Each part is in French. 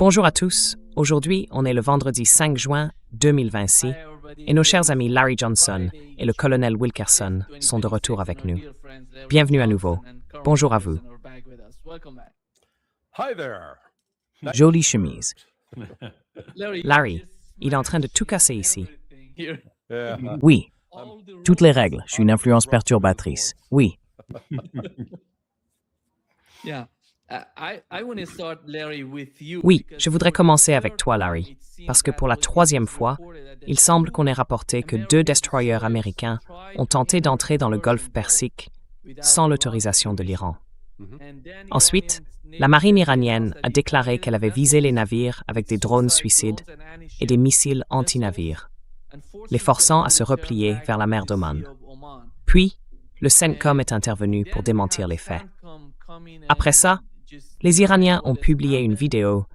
Bonjour à tous. Aujourd'hui, on est le vendredi 5 juin 2026 et nos chers amis Larry Johnson et le colonel Wilkerson sont de retour avec nous. Bienvenue à nouveau. Bonjour à vous. Jolie chemise. Larry, il est en train de tout casser ici. Oui. Toutes les règles. Je suis une influence perturbatrice. Oui. Oui, je voudrais commencer avec toi, Larry, parce que pour la troisième fois, il semble qu'on ait rapporté que 2 destroyers américains ont tenté d'entrer dans le golfe Persique sans l'autorisation de l'Iran. Ensuite, la marine iranienne a déclaré qu'elle avait visé les navires avec des drones suicides et des missiles anti-navires, les forçant à se replier vers la mer d'Oman. Puis, le CENTCOM est intervenu pour démentir les faits. Après ça, les Iraniens ont publié une vidéo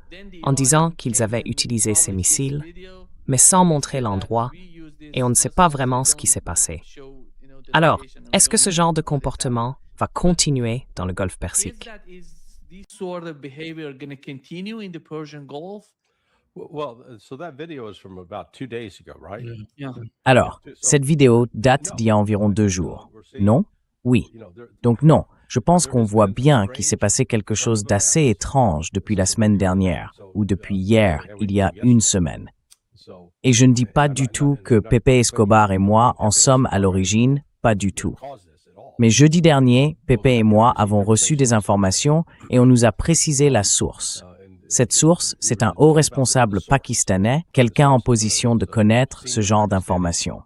en disant qu'ils avaient utilisé ces missiles, mais sans montrer l'endroit, et on ne sait pas vraiment ce qui s'est passé. Alors, est-ce que ce genre de comportement va continuer dans le golfe Persique? Alors, cette vidéo date d'il y a environ 2 jours. Non? Oui. Donc non, je pense qu'on voit bien qu'il s'est passé quelque chose d'assez étrange depuis la semaine dernière, ou depuis hier, il y a une semaine. Et je ne dis pas du tout que Pepe Escobar et moi en sommes à l'origine, pas du tout. Mais jeudi dernier, Pepe et moi avons reçu des informations et on nous a précisé la source. Cette source, c'est un haut responsable pakistanais, quelqu'un en position de connaître ce genre d'informations.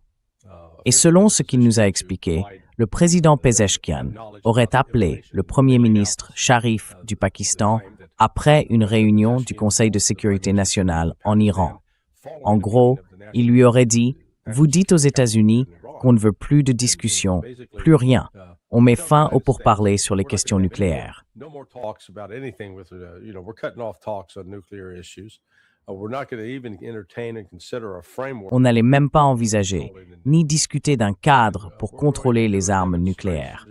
Et selon ce qu'il nous a expliqué, le président Pezeshkian aurait appelé le premier ministre Sharif du Pakistan après une réunion du Conseil de sécurité nationale en Iran. En gros, il lui aurait dit « Vous dites aux États-Unis qu'on ne veut plus de discussion, plus rien. On met fin aux pourparlers sur les questions nucléaires. » On n'allait même pas envisager, ni discuter d'un cadre pour contrôler les armes nucléaires.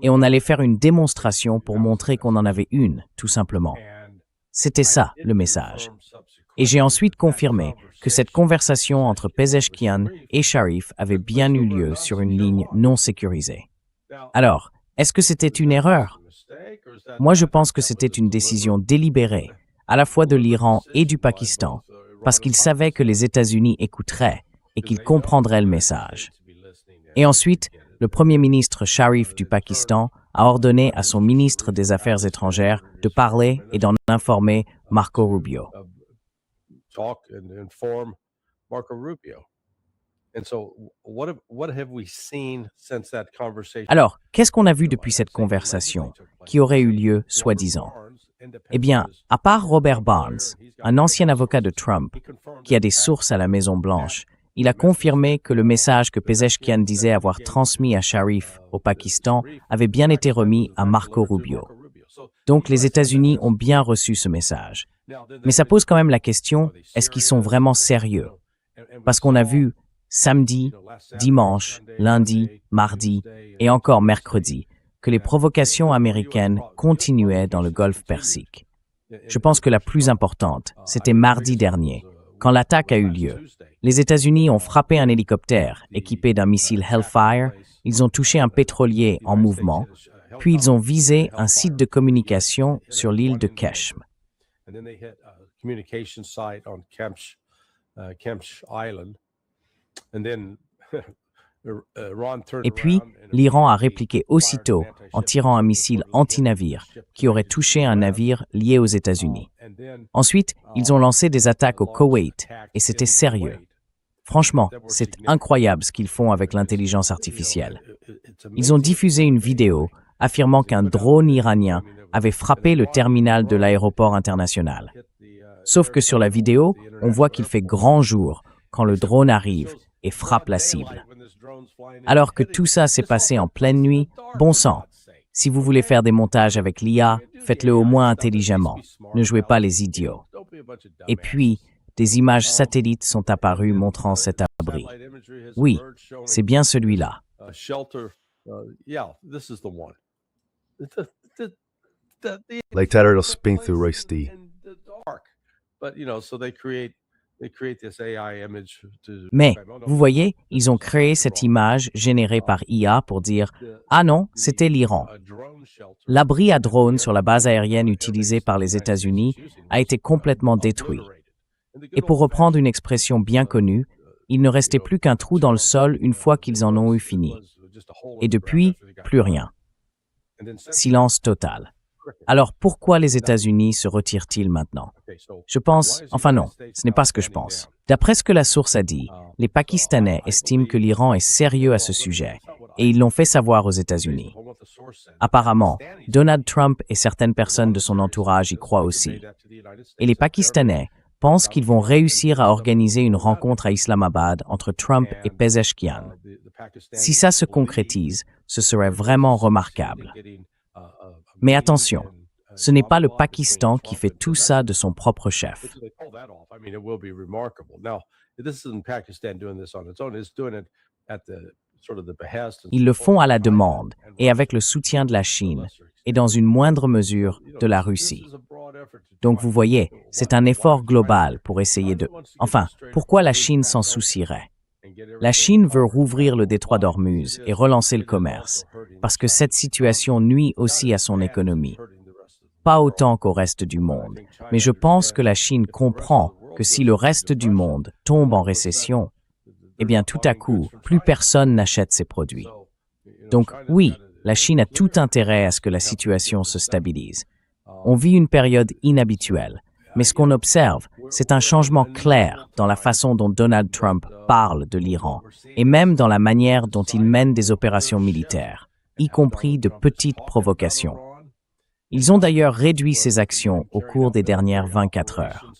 Et on allait faire une démonstration pour montrer qu'on en avait une, tout simplement. C'était ça, le message. Et j'ai ensuite confirmé que cette conversation entre Pezeshkian et Sharif avait bien eu lieu sur une ligne non sécurisée. Alors, est-ce que c'était une erreur? Moi, je pense que c'était une décision délibérée, à la fois de l'Iran et du Pakistan, parce qu'ils savaient que les États-Unis écouteraient et qu'ils comprendraient le message. Et ensuite, le Premier ministre Sharif du Pakistan a ordonné à son ministre des Affaires étrangères de parler et d'en informer Marco Rubio. Alors, qu'est-ce qu'on a vu depuis cette conversation, qui aurait eu lieu, soi-disant? Eh bien, à part Robert Barnes, un ancien avocat de Trump, qui a des sources à la Maison-Blanche, il a confirmé que le message que Pezeshkian disait avoir transmis à Sharif au Pakistan avait bien été remis à Marco Rubio. Donc les États-Unis ont bien reçu ce message. Mais ça pose quand même la question, est-ce qu'ils sont vraiment sérieux? Parce qu'on a vu samedi, dimanche, lundi, mardi et encore mercredi que les provocations américaines continuaient dans le golfe Persique. Je pense que la plus importante, c'était mardi dernier, quand l'attaque a eu lieu. Les États-Unis ont frappé un hélicoptère équipé d'un missile Hellfire, ils ont touché un pétrolier en mouvement, puis ils ont visé un site de communication sur l'île de Keshm. Et puis, l'Iran a répliqué aussitôt en tirant un missile anti-navire qui aurait touché un navire lié aux États-Unis. Ensuite, ils ont lancé des attaques au Koweït, et c'était sérieux. Franchement, c'est incroyable ce qu'ils font avec l'intelligence artificielle. Ils ont diffusé une vidéo affirmant qu'un drone iranien avait frappé le terminal de l'aéroport international. Sauf que sur la vidéo, on voit qu'il fait grand jour quand le drone arrive et frappe la cible. Alors que tout ça s'est passé en pleine nuit, bon sang. Si vous voulez faire des montages avec l'IA, faites-le au moins intelligemment. Ne jouez pas les idiots. Et puis, des images satellites sont apparues montrant cet abri. Oui, c'est bien celui-là. Later spin through race D. Mais, vous voyez, ils ont créé cette image générée par IA pour dire « Ah non, c'était l'Iran ». L'abri à drones sur la base aérienne utilisée par les États-Unis a été complètement détruit. Et pour reprendre une expression bien connue, il ne restait plus qu'un trou dans le sol une fois qu'ils en ont eu fini. Et depuis, plus rien. Silence total. Alors pourquoi les États-Unis se retirent-ils maintenant? Je pense, enfin non, ce n'est pas ce que je pense. D'après ce que la source a dit, les Pakistanais estiment que l'Iran est sérieux à ce sujet, et ils l'ont fait savoir aux États-Unis. Apparemment, Donald Trump et certaines personnes de son entourage y croient aussi. Et les Pakistanais pensent qu'ils vont réussir à organiser une rencontre à Islamabad entre Trump et Pezeshkian. Si ça se concrétise, ce serait vraiment remarquable. Mais attention, ce n'est pas le Pakistan qui fait tout ça de son propre chef. Ils le font à la demande et avec le soutien de la Chine et dans une moindre mesure de la Russie. Donc vous voyez, c'est un effort global pour essayer de... Enfin, pourquoi la Chine s'en soucierait? La Chine veut rouvrir le détroit d'Ormuz et relancer le commerce, parce que cette situation nuit aussi à son économie. Pas autant qu'au reste du monde, mais je pense que la Chine comprend que si le reste du monde tombe en récession, eh bien tout à coup, plus personne n'achète ses produits. Donc oui, la Chine a tout intérêt à ce que la situation se stabilise. On vit une période inhabituelle, mais ce qu'on observe, c'est un changement clair dans la façon dont Donald Trump parle de l'Iran, et même dans la manière dont il mène des opérations militaires, y compris de petites provocations. Ils ont d'ailleurs réduit ces actions au cours des dernières 24 heures.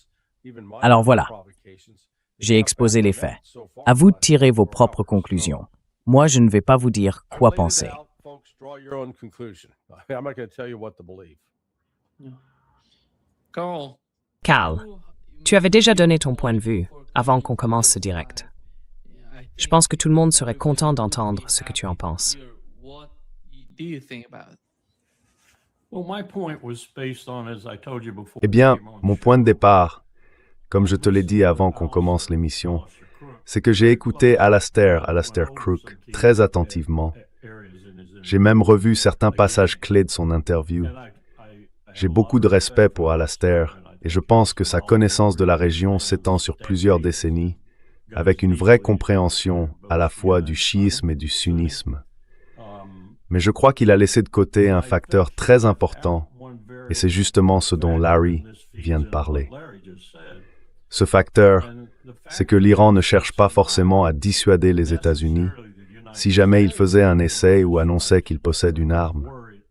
Alors voilà, j'ai exposé les faits. À vous de tirer vos propres conclusions. Moi, je ne vais pas vous dire quoi penser. Carl, tu avais déjà donné ton point de vue avant qu'on commence ce direct. Je pense que tout le monde serait content d'entendre ce que tu en penses. Eh bien, mon point de départ, comme je te l'ai dit avant qu'on commence l'émission, c'est que j'ai écouté Alastair Crooke très attentivement. J'ai même revu certains passages clés de son interview. J'ai beaucoup de respect pour Alastair et je pense que sa connaissance de la région s'étend sur plusieurs décennies, avec une vraie compréhension à la fois du chiisme et du sunnisme. Mais je crois qu'il a laissé de côté un facteur très important, et c'est justement ce dont Larry vient de parler. Ce facteur, c'est que l'Iran ne cherche pas forcément à dissuader les États-Unis. Si jamais il faisait un essai ou annonçait qu'il possède une arme,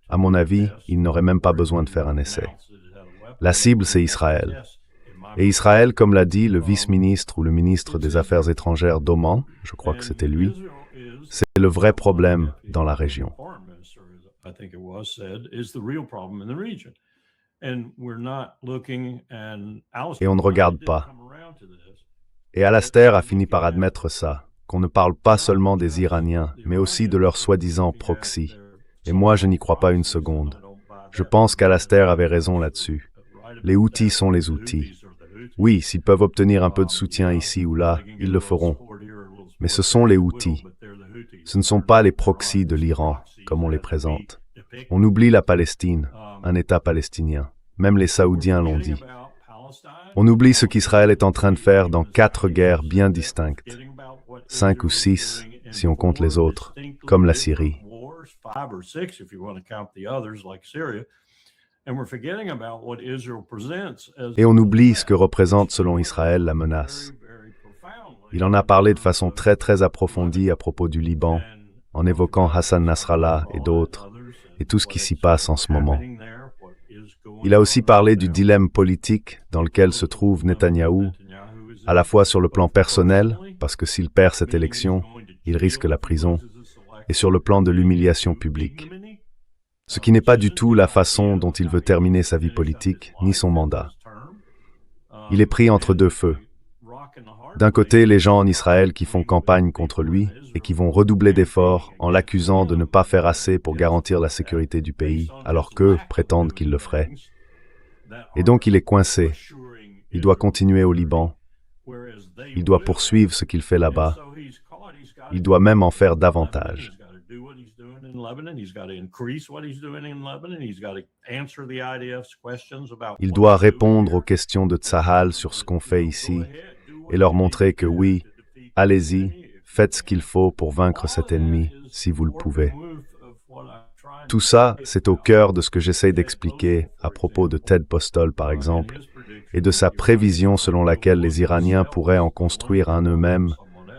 à mon avis, il n'aurait même pas besoin de faire un essai. La cible, c'est Israël. Et Israël, comme l'a dit le vice-ministre ou le ministre des Affaires étrangères d'Oman, je crois que c'était lui, c'est le vrai problème dans la région. Et on ne regarde pas. Et Alastair a fini par admettre ça, qu'on ne parle pas seulement des Iraniens, mais aussi de leurs soi-disant proxys. Et moi, je n'y crois pas une seconde. Je pense qu'Alastair avait raison là-dessus. Les outils sont les outils. Oui, s'ils peuvent obtenir un peu de soutien ici ou là, ils le feront. Mais ce sont les outils. Ce ne sont pas les proxys de l'Iran, comme on les présente. On oublie la Palestine, un État palestinien. Même les Saoudiens l'ont dit. On oublie ce qu'Israël est en train de faire dans 4 guerres bien distinctes. 5 ou 6, si on compte les autres, comme la Syrie. Et on oublie ce que représente selon Israël la menace. Il en a parlé de façon très très approfondie à propos du Liban, en évoquant Hassan Nasrallah et d'autres, et tout ce qui s'y passe en ce moment. Il a aussi parlé du dilemme politique dans lequel se trouve Netanyahou, à la fois sur le plan personnel, parce que s'il perd cette élection, il risque la prison, et sur le plan de l'humiliation publique. Ce qui n'est pas du tout la façon dont il veut terminer sa vie politique, ni son mandat. Il est pris entre deux feux. D'un côté, les gens en Israël qui font campagne contre lui et qui vont redoubler d'efforts en l'accusant de ne pas faire assez pour garantir la sécurité du pays, alors qu'eux prétendent qu'ils le feraient. Et donc il est coincé. Il doit continuer au Liban. Il doit poursuivre ce qu'il fait là-bas. Il doit même en faire davantage. Il doit répondre aux questions de Tsahal sur ce qu'on fait ici et leur montrer que oui, allez-y, faites ce qu'il faut pour vaincre cet ennemi, si vous le pouvez. Tout ça, c'est au cœur de ce que j'essaie d'expliquer à propos de Ted Postol, par exemple, et de sa prévision selon laquelle les Iraniens pourraient en construire un eux-mêmes,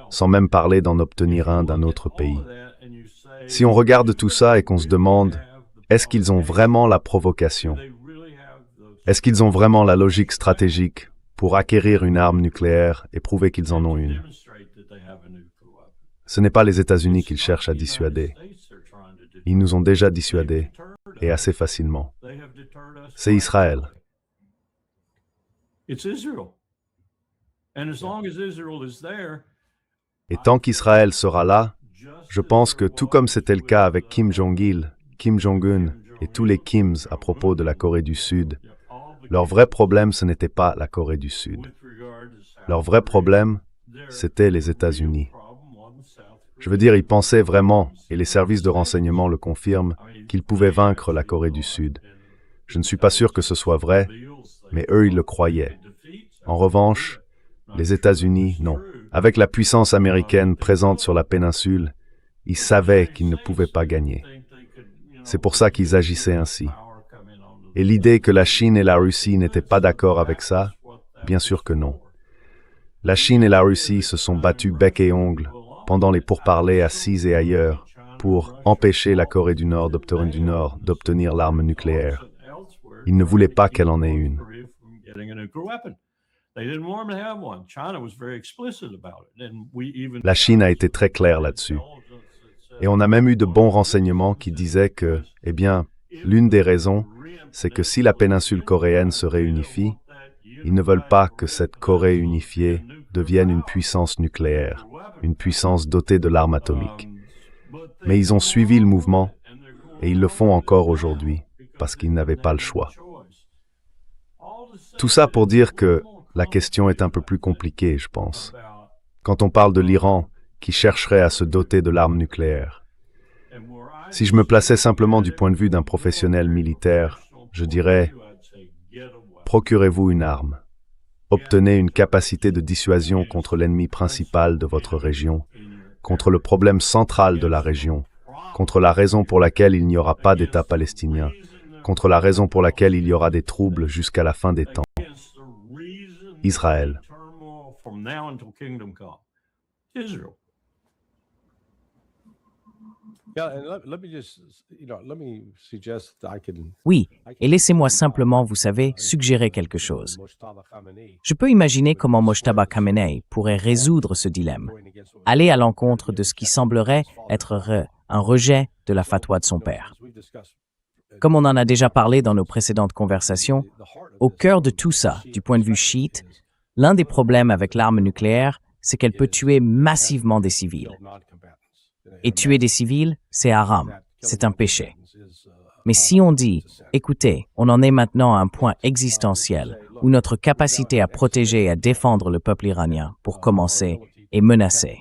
sans même parler d'en obtenir un d'un autre pays. Si on regarde tout ça et qu'on se demande, est-ce qu'ils ont vraiment la provocation? Est-ce qu'ils ont vraiment la logique stratégique pour acquérir une arme nucléaire et prouver qu'ils en ont une? Ce n'est pas les États-Unis qu'ils cherchent à dissuader. Ils nous ont déjà dissuadés, et assez facilement. C'est Israël. Et tant qu'Israël sera là, je pense que tout comme c'était le cas avec Kim Jong-il, Kim Jong-un et tous les Kims à propos de la Corée du Sud, leur vrai problème, ce n'était pas la Corée du Sud. Leur vrai problème, c'était les États-Unis. Je veux dire, ils pensaient vraiment, et les services de renseignement le confirment, qu'ils pouvaient vaincre la Corée du Sud. Je ne suis pas sûr que ce soit vrai, mais eux, ils le croyaient. En revanche, les États-Unis, non. Avec la puissance américaine présente sur la péninsule, ils savaient qu'ils ne pouvaient pas gagner. C'est pour ça qu'ils agissaient ainsi. Et l'idée que la Chine et la Russie n'étaient pas d'accord avec ça, bien sûr que non. La Chine et la Russie se sont battus bec et ongles pendant les pourparlers à Sise et ailleurs pour empêcher la Corée du Nord d'obtenir l'arme nucléaire. Ils ne voulaient pas qu'elle en ait une. La Chine a été très claire là-dessus. Et on a même eu de bons renseignements qui disaient que, eh bien, l'une des raisons, c'est que si la péninsule coréenne se réunifie, ils ne veulent pas que cette Corée unifiée devienne une puissance nucléaire, une puissance dotée de l'arme atomique. Mais ils ont suivi le mouvement, et ils le font encore aujourd'hui, parce qu'ils n'avaient pas le choix. Tout ça pour dire que la question est un peu plus compliquée, je pense. Quand on parle de l'Iran, qui chercherait à se doter de l'arme nucléaire. Si je me plaçais simplement du point de vue d'un professionnel militaire, je dirais, procurez-vous une arme. Obtenez une capacité de dissuasion contre l'ennemi principal de votre région, contre le problème central de la région, contre la raison pour laquelle il n'y aura pas d'État palestinien, contre la raison pour laquelle il y aura des troubles jusqu'à la fin des temps. Israël. Oui, et laissez-moi simplement, vous savez, suggérer quelque chose. Je peux imaginer comment Mojtaba Khamenei pourrait résoudre ce dilemme, aller à l'encontre de ce qui semblerait être un rejet de la fatwa de son père. Comme on en a déjà parlé dans nos précédentes conversations, au cœur de tout ça, du point de vue chiite, l'un des problèmes avec l'arme nucléaire, c'est qu'elle peut tuer massivement des civils. Et tuer des civils, c'est haram, c'est un péché. Mais si on dit, écoutez, on en est maintenant à un point existentiel où notre capacité à protéger et à défendre le peuple iranien, pour commencer, est menacée.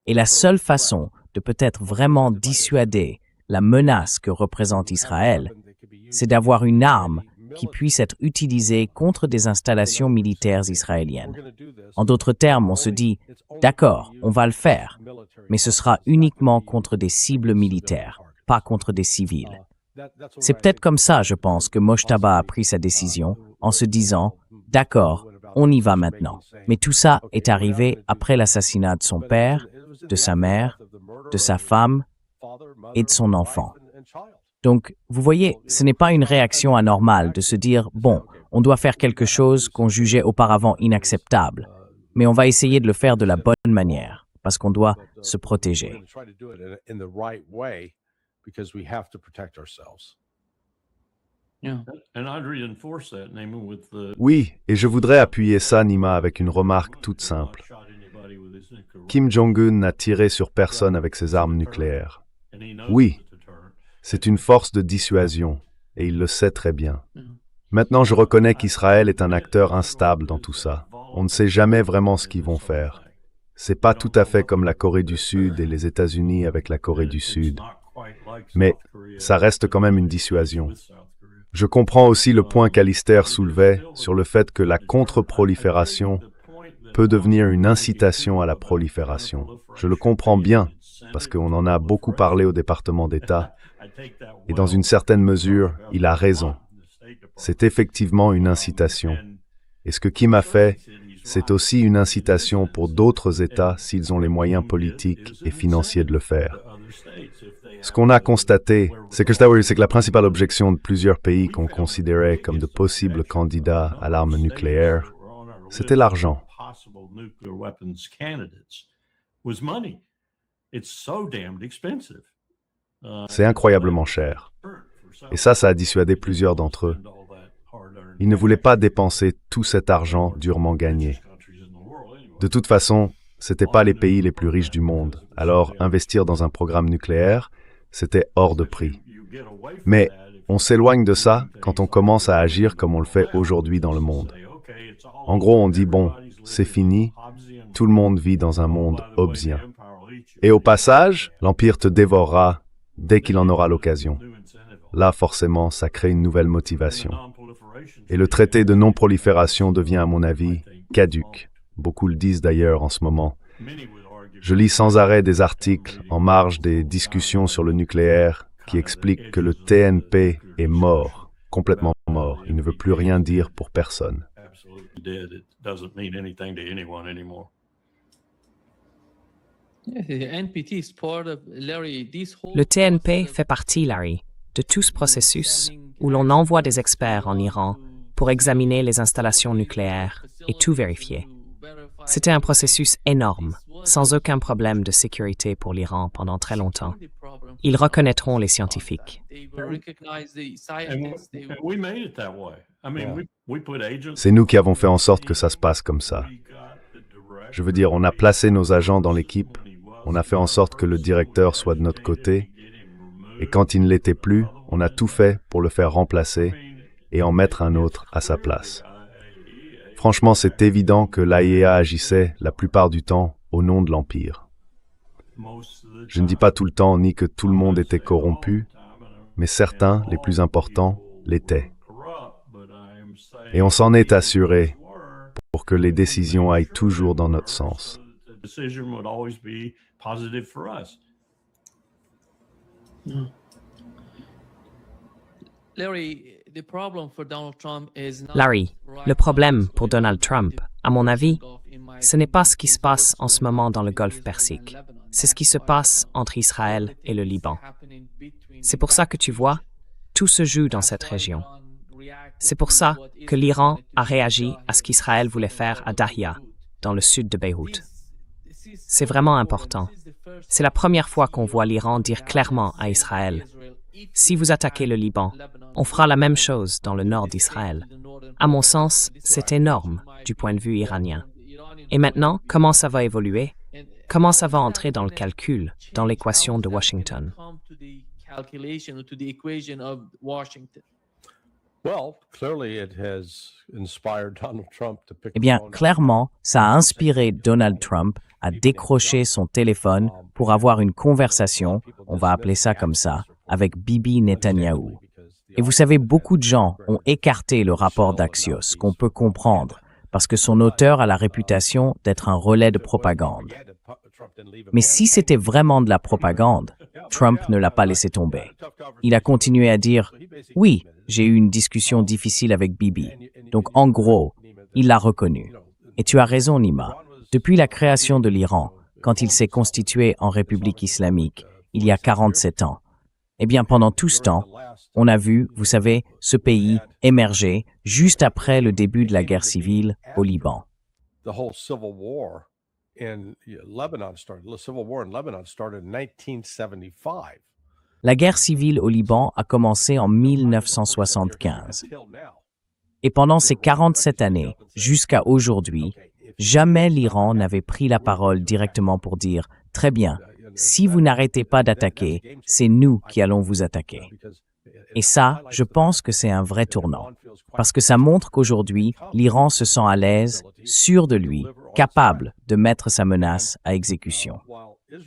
Et la seule façon de peut-être vraiment dissuader la menace que représente Israël, c'est d'avoir une arme qui puisse être utilisée contre des installations militaires israéliennes. En d'autres termes, on se dit, d'accord, on va le faire, mais ce sera uniquement contre des cibles militaires, pas contre des civils. C'est peut-être comme ça, je pense, que Mojtaba a pris sa décision, en se disant, d'accord, on y va maintenant. Mais tout ça est arrivé après l'assassinat de son père, de sa mère, de sa femme et de son enfant. Donc, vous voyez, ce n'est pas une réaction anormale de se dire, bon, on doit faire quelque chose qu'on jugeait auparavant inacceptable, mais on va essayer de le faire de la bonne manière, parce qu'on doit se protéger. Oui, et je voudrais appuyer ça, Nima, avec une remarque toute simple. Kim Jong-un n'a tiré sur personne avec ses armes nucléaires. Oui, c'est une force de dissuasion, et il le sait très bien. Maintenant, je reconnais qu'Israël est un acteur instable dans tout ça. On ne sait jamais vraiment ce qu'ils vont faire. C'est pas tout à fait comme la Corée du Sud et les États-Unis avec la Corée du Sud. Mais ça reste quand même une dissuasion. Je comprends aussi le point qu'Alistair soulevait sur le fait que la contre-prolifération peut devenir une incitation à la prolifération. Je le comprends bien, parce qu'on en a beaucoup parlé au département d'État, et dans une certaine mesure, il a raison. C'est effectivement une incitation. Et ce que Kim a fait, c'est aussi une incitation pour d'autres États s'ils ont les moyens politiques et financiers de le faire. Ce qu'on a constaté, c'est que la principale objection de plusieurs pays qu'on considérait comme de possibles candidats à l'arme nucléaire, c'était l'argent. C'est incroyablement cher. Et ça a dissuadé plusieurs d'entre eux. Ils ne voulaient pas dépenser tout cet argent durement gagné. De toute façon, ce n'étaient pas les pays les plus riches du monde. Alors, investir dans un programme nucléaire, c'était hors de prix. Mais on s'éloigne de ça quand on commence à agir comme on le fait aujourd'hui dans le monde. En gros, on dit, bon, c'est fini, tout le monde vit dans un monde hobbesien. Et au passage, l'Empire te dévorera dès qu'il en aura l'occasion. Là, forcément, ça crée une nouvelle motivation. Et le traité de non-prolifération devient, à mon avis, caduc. Beaucoup le disent d'ailleurs en ce moment. Je lis sans arrêt des articles en marge des discussions sur le nucléaire qui expliquent que le TNP est mort, complètement mort. Il ne veut plus rien dire pour personne. Le TNP fait partie, Larry, de tout ce processus où l'on envoie des experts en Iran pour examiner les installations nucléaires et tout vérifier. C'était un processus énorme, sans aucun problème de sécurité pour l'Iran pendant très longtemps. Ils reconnaîtront les scientifiques. C'est nous qui avons fait en sorte que ça se passe comme ça. Je veux dire, on a placé nos agents dans l'équipe, on a fait en sorte que le directeur soit de notre côté, et quand il ne l'était plus, on a tout fait pour le faire remplacer et en mettre un autre à sa place. Franchement, c'est évident que l'AIEA agissait la plupart du temps au nom de l'Empire. Je ne dis pas tout le temps ni que tout le monde était corrompu, mais certains, les plus importants, l'étaient. Et on s'en est assuré pour que les décisions aillent toujours dans notre sens. Larry, le problème pour Donald Trump, à mon avis, ce n'est pas ce qui se passe en ce moment dans le Golfe Persique. C'est ce qui se passe entre Israël et le Liban. C'est pour ça que tu vois, tout se joue dans cette région. C'est pour ça que l'Iran a réagi à ce qu'Israël voulait faire à Dahia, dans le sud de Beyrouth. C'est vraiment important. C'est la première fois qu'on voit l'Iran dire clairement à Israël: si vous attaquez le Liban, on fera la même chose dans le nord d'Israël. À mon sens, c'est énorme du point de vue iranien. Et maintenant, comment ça va évoluer? Comment ça va entrer dans le calcul, dans l'équation de Washington? Eh bien, clairement, ça a inspiré Donald Trump à décrocher son téléphone pour avoir une conversation, on va appeler ça comme ça, avec Bibi Netanyahou. Et vous savez, beaucoup de gens ont écarté le rapport d'Axios, qu'on peut comprendre, parce que son auteur a la réputation d'être un relais de propagande. Mais si c'était vraiment de la propagande, Trump ne l'a pas laissé tomber. Il a continué à dire « Oui, j'ai eu une discussion difficile avec Bibi. » Donc en gros, il l'a reconnu. Et tu as raison, Nima. Depuis la création de l'Iran, quand il s'est constitué en République islamique, il y a 47 ans, eh bien pendant tout ce temps, on a vu, vous savez, ce pays émerger juste après le début de la guerre civile au Liban. La guerre civile au Liban a commencé en 1975. Et pendant ces 47 années, jusqu'à aujourd'hui, jamais l'Iran n'avait pris la parole directement pour dire « Très bien, si vous n'arrêtez pas d'attaquer, c'est nous qui allons vous attaquer. Et ça, je pense que c'est un vrai tournant. Parce que ça montre qu'aujourd'hui, l'Iran se sent à l'aise, sûr de lui, capable de mettre sa menace à exécution.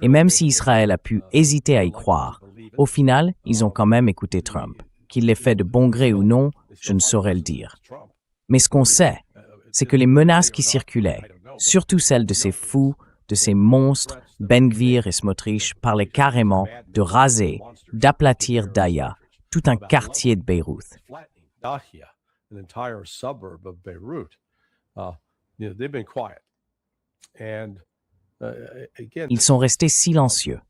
Et même si Israël a pu hésiter à y croire, au final, ils ont quand même écouté Trump. Qu'il l'ait fait de bon gré ou non, je ne saurais le dire. Mais ce qu'on sait, c'est que les menaces qui circulaient, surtout celles de ces fous, de ces monstres, Ben Gvir et Smotrich, parlaient carrément de raser, d'aplatir Daya, tout un quartier de Beyrouth. Ils sont restés silencieux.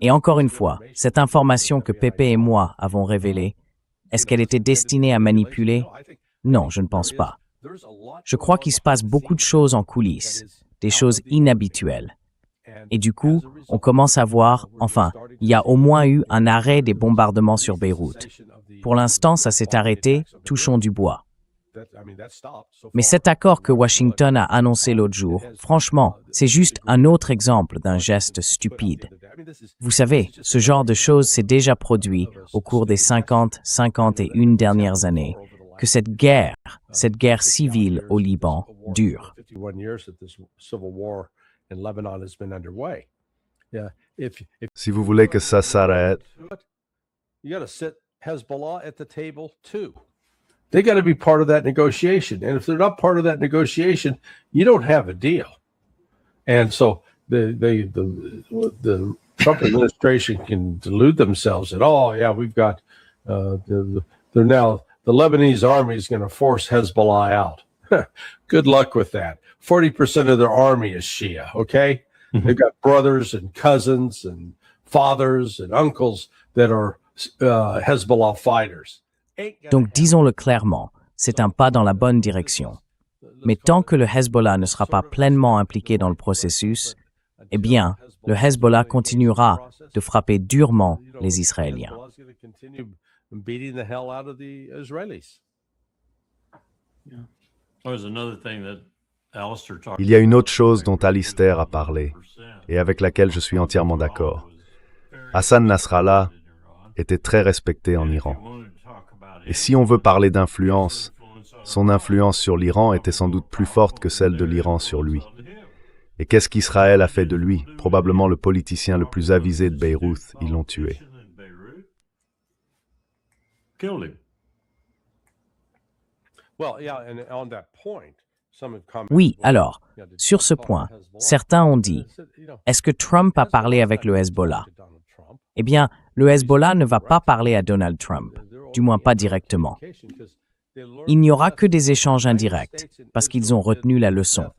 Et encore une fois, cette information que Pépé et moi avons révélée, est-ce qu'elle était destinée à manipuler? Non, je ne pense pas. Je crois qu'il se passe beaucoup de choses en coulisses, des choses inhabituelles. Et du coup, on commence à voir, enfin, il y a au moins eu un arrêt des bombardements sur Beyrouth. Pour l'instant, ça s'est arrêté, touchons du bois. Mais cet accord que Washington a annoncé l'autre jour, franchement, c'est juste un autre exemple d'un geste stupide. Vous savez, ce genre de choses s'est déjà produit au cours des 51 dernières années, que cette guerre civile au Liban dure. Si vous voulez que ça s'arrête, they got to be part of that negotiation. And if they're not part of that negotiation, you don't have a deal. And so the Trump administration can delude themselves that, oh, yeah, we've got, they're now, the Lebanese army is going to force Hezbollah out. Good luck with that. 40% of their army is Shia, okay? Mm-hmm. They've got brothers and cousins and fathers and uncles that are Hezbollah fighters. Donc disons-le clairement, c'est un pas dans la bonne direction. Mais tant que le Hezbollah ne sera pas pleinement impliqué dans le processus, eh bien, le Hezbollah continuera de frapper durement les Israéliens. Il y a une autre chose dont Alistair a parlé, et avec laquelle je suis entièrement d'accord. Hassan Nasrallah était très respecté en Iran. Et si on veut parler d'influence, son influence sur l'Iran était sans doute plus forte que celle de l'Iran sur lui. Et qu'est-ce qu'Israël a fait de lui? Probablement le politicien le plus avisé de Beyrouth, ils l'ont tué. Oui, alors, sur ce point, certains ont dit, est-ce que Trump a parlé avec le Hezbollah? Eh bien, le Hezbollah ne va pas parler à Donald Trump, du moins pas directement. Il n'y aura que des échanges indirects, parce qu'ils ont retenu la leçon.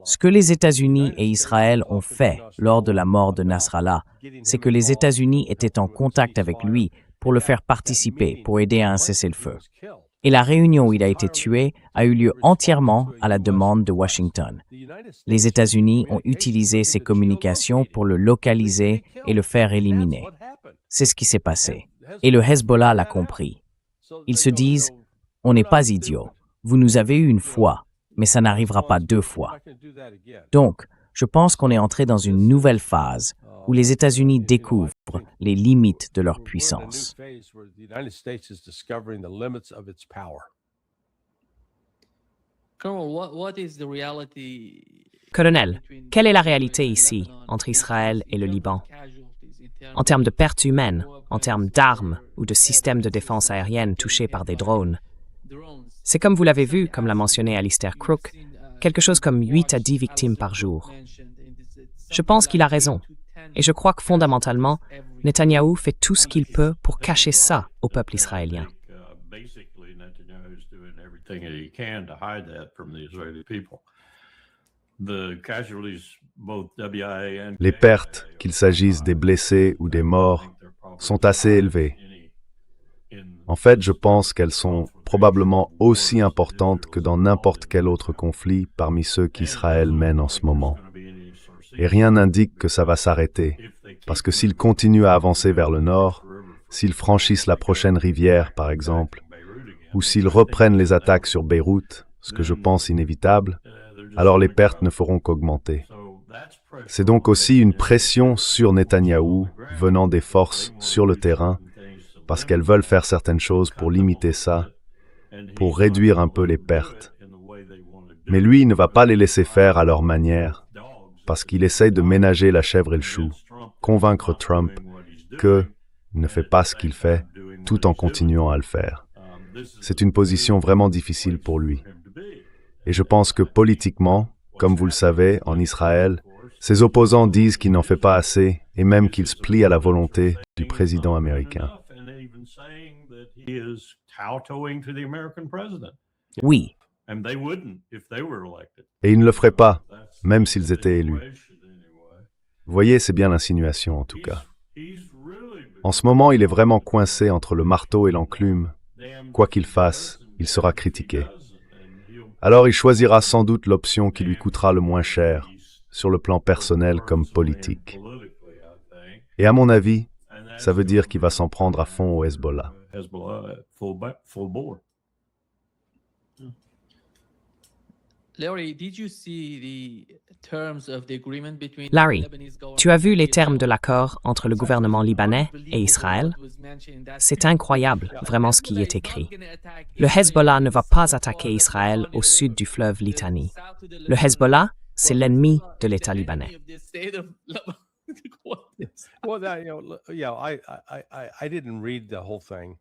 Ce que les États-Unis et Israël ont fait lors de la mort de Nasrallah, c'est que les États-Unis étaient en contact avec lui pour le faire participer, pour aider à un cessez-le-feu. Et la réunion où il a été tué a eu lieu entièrement à la demande de Washington. Les États-Unis ont utilisé ces communications pour le localiser et le faire éliminer. C'est ce qui s'est passé. Et le Hezbollah l'a compris. Ils se disent, on n'est pas idiots. Vous nous avez eu une fois, mais ça n'arrivera pas deux fois. Donc, je pense qu'on est entré dans une nouvelle phase où les États-Unis découvrent les limites de leur puissance. Colonel, quelle est la réalité ici, entre Israël et le Liban? En termes de pertes humaines, en termes d'armes ou de systèmes de défense aérienne touchés par des drones. C'est comme vous l'avez vu, comme l'a mentionné Alistair Crook, quelque chose comme 8 à 10 victimes par jour. Je pense qu'il a raison. Et je crois que fondamentalement, Netanyahou fait tout ce qu'il peut pour cacher ça au peuple israélien. Les pertes, qu'il s'agisse des blessés ou des morts, sont assez élevées. En fait, je pense qu'elles sont probablement aussi importantes que dans n'importe quel autre conflit parmi ceux qu'Israël mène en ce moment. Et rien n'indique que ça va s'arrêter, parce que s'ils continuent à avancer vers le nord, s'ils franchissent la prochaine rivière, par exemple, ou s'ils reprennent les attaques sur Beyrouth, ce que je pense inévitable, alors les pertes ne feront qu'augmenter. C'est donc aussi une pression sur Netanyahou venant des forces sur le terrain parce qu'elles veulent faire certaines choses pour limiter ça, pour réduire un peu les pertes. Mais lui, il ne va pas les laisser faire à leur manière parce qu'il essaye de ménager la chèvre et le chou, convaincre Trump qu'il ne fait pas ce qu'il fait tout en continuant à le faire. C'est une position vraiment difficile pour lui. Et je pense que politiquement, comme vous le savez, en Israël, ses opposants disent qu'il n'en fait pas assez et même qu'il se plie à la volonté du président américain. Oui, Et il ne le ferait pas, même s'ils étaient élus. Vous voyez, c'est bien l'insinuation en tout cas. En ce moment, il est vraiment coincé entre le marteau et l'enclume. Quoi qu'il fasse, il sera critiqué. Alors il choisira sans doute l'option qui lui coûtera le moins cher, sur le plan personnel comme politique. Et à mon avis, ça veut dire qu'il va s'en prendre à fond au Hezbollah. Larry, tu as vu les termes de l'accord entre le gouvernement libanais et Israël? C'est incroyable, vraiment, ce qui est écrit. Le Hezbollah ne va pas attaquer Israël au sud du fleuve Litani. Le Hezbollah, c'est l'ennemi de l'État libanais. Well, that, I didn't read the whole thing,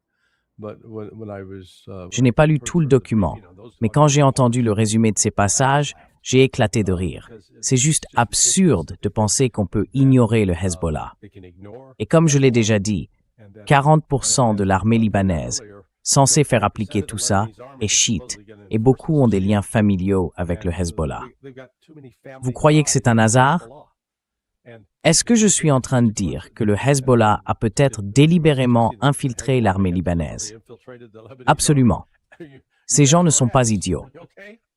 but when I was, je n'ai pas lu tout le document, mais quand j'ai entendu le résumé de ces passages, j'ai éclaté de rire. C'est juste absurde de penser qu'on peut ignorer le Hezbollah. Et comme je l'ai déjà dit, 40% de l'armée libanaise, censée faire appliquer tout ça, est chiite, et beaucoup ont des liens familiaux avec le Hezbollah. Vous croyez que c'est un hasard? Est-ce que je suis en train de dire que le Hezbollah a peut-être délibérément infiltré l'armée libanaise? Absolument. Ces gens ne sont pas idiots.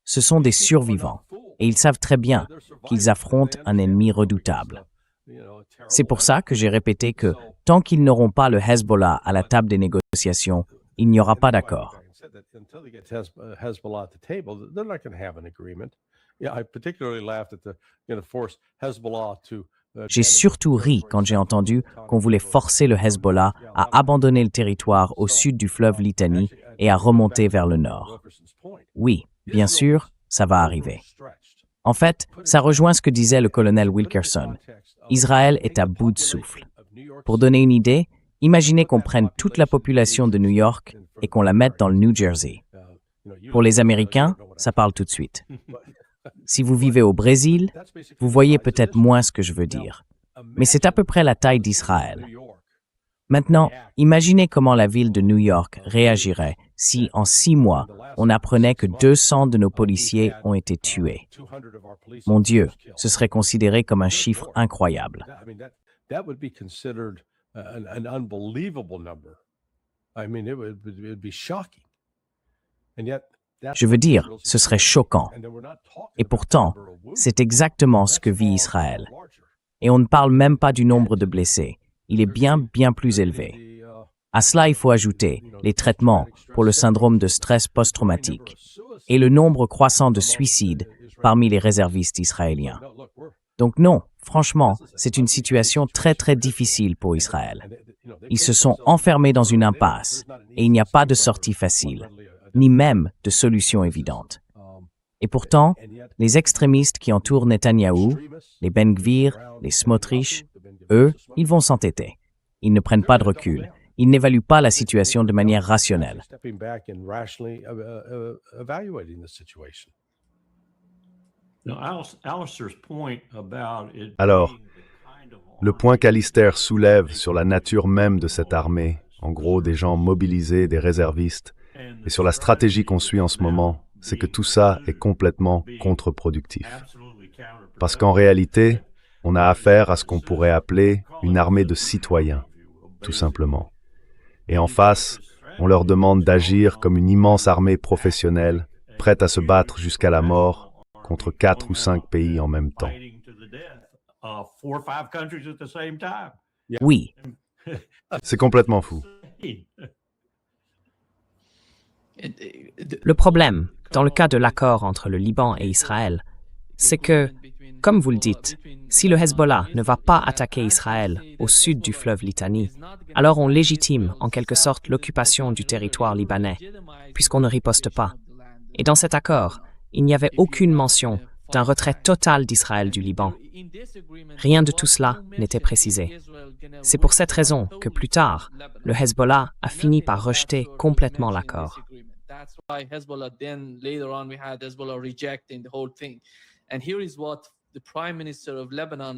Ce sont des survivants, et ils savent très bien qu'ils affrontent un ennemi redoutable. C'est pour ça que j'ai répété que tant qu'ils n'auront pas le Hezbollah à la table des négociations, il n'y aura pas d'accord. J'ai surtout ri quand j'ai entendu qu'on voulait forcer le Hezbollah à abandonner le territoire au sud du fleuve Litani et à remonter vers le nord. Oui, bien sûr, ça va arriver. En fait, ça rejoint ce que disait le colonel Wilkerson. Israël est à bout de souffle. Pour donner une idée, imaginez qu'on prenne toute la population de New York et qu'on la mette dans le New Jersey. Pour les Américains, ça parle tout de suite. Si vous vivez au Brésil, vous voyez peut-être moins ce que je veux dire. Mais c'est à peu près la taille d'Israël. Maintenant, imaginez comment la ville de New York réagirait si, en 6 mois, on apprenait que 200 de nos policiers ont été tués. Mon Dieu, ce serait considéré comme un chiffre incroyable. Je veux dire, ce serait choquant. Et pourtant, c'est exactement ce que vit Israël. Et on ne parle même pas du nombre de blessés. Il est bien plus élevé. À cela, il faut ajouter les traitements pour le syndrome de stress post-traumatique et le nombre croissant de suicides parmi les réservistes israéliens. Donc non, franchement, c'est une situation très difficile pour Israël. Ils se sont enfermés dans une impasse et il n'y a pas de sortie facile, ni même de solution évidente. Et pourtant, les extrémistes qui entourent Netanyahou, les Ben Gvir, les Smotrich, eux, ils vont s'entêter. Ils ne prennent pas de recul. Ils n'évaluent pas la situation de manière rationnelle. Alors, le point qu'Alistair soulève sur la nature même de cette armée, en gros des gens mobilisés, des réservistes, et sur la stratégie qu'on suit en ce moment, c'est que tout ça est complètement contre-productif. Parce qu'en réalité, on a affaire à ce qu'on pourrait appeler une armée de citoyens, tout simplement. Et en face, on leur demande d'agir comme une immense armée professionnelle, prête à se battre jusqu'à la mort contre 4 ou 5 pays en même temps. Oui. C'est complètement fou. Le problème, dans le cas de l'accord entre le Liban et Israël, c'est que, comme vous le dites, si le Hezbollah ne va pas attaquer Israël au sud du fleuve Litanie, alors on légitime en quelque sorte l'occupation du territoire libanais, puisqu'on ne riposte pas. Et dans cet accord, il n'y avait aucune mention d'un retrait total d'Israël du Liban. Rien de tout cela n'était précisé. C'est pour cette raison que plus tard, le Hezbollah a fini par rejeter complètement l'accord.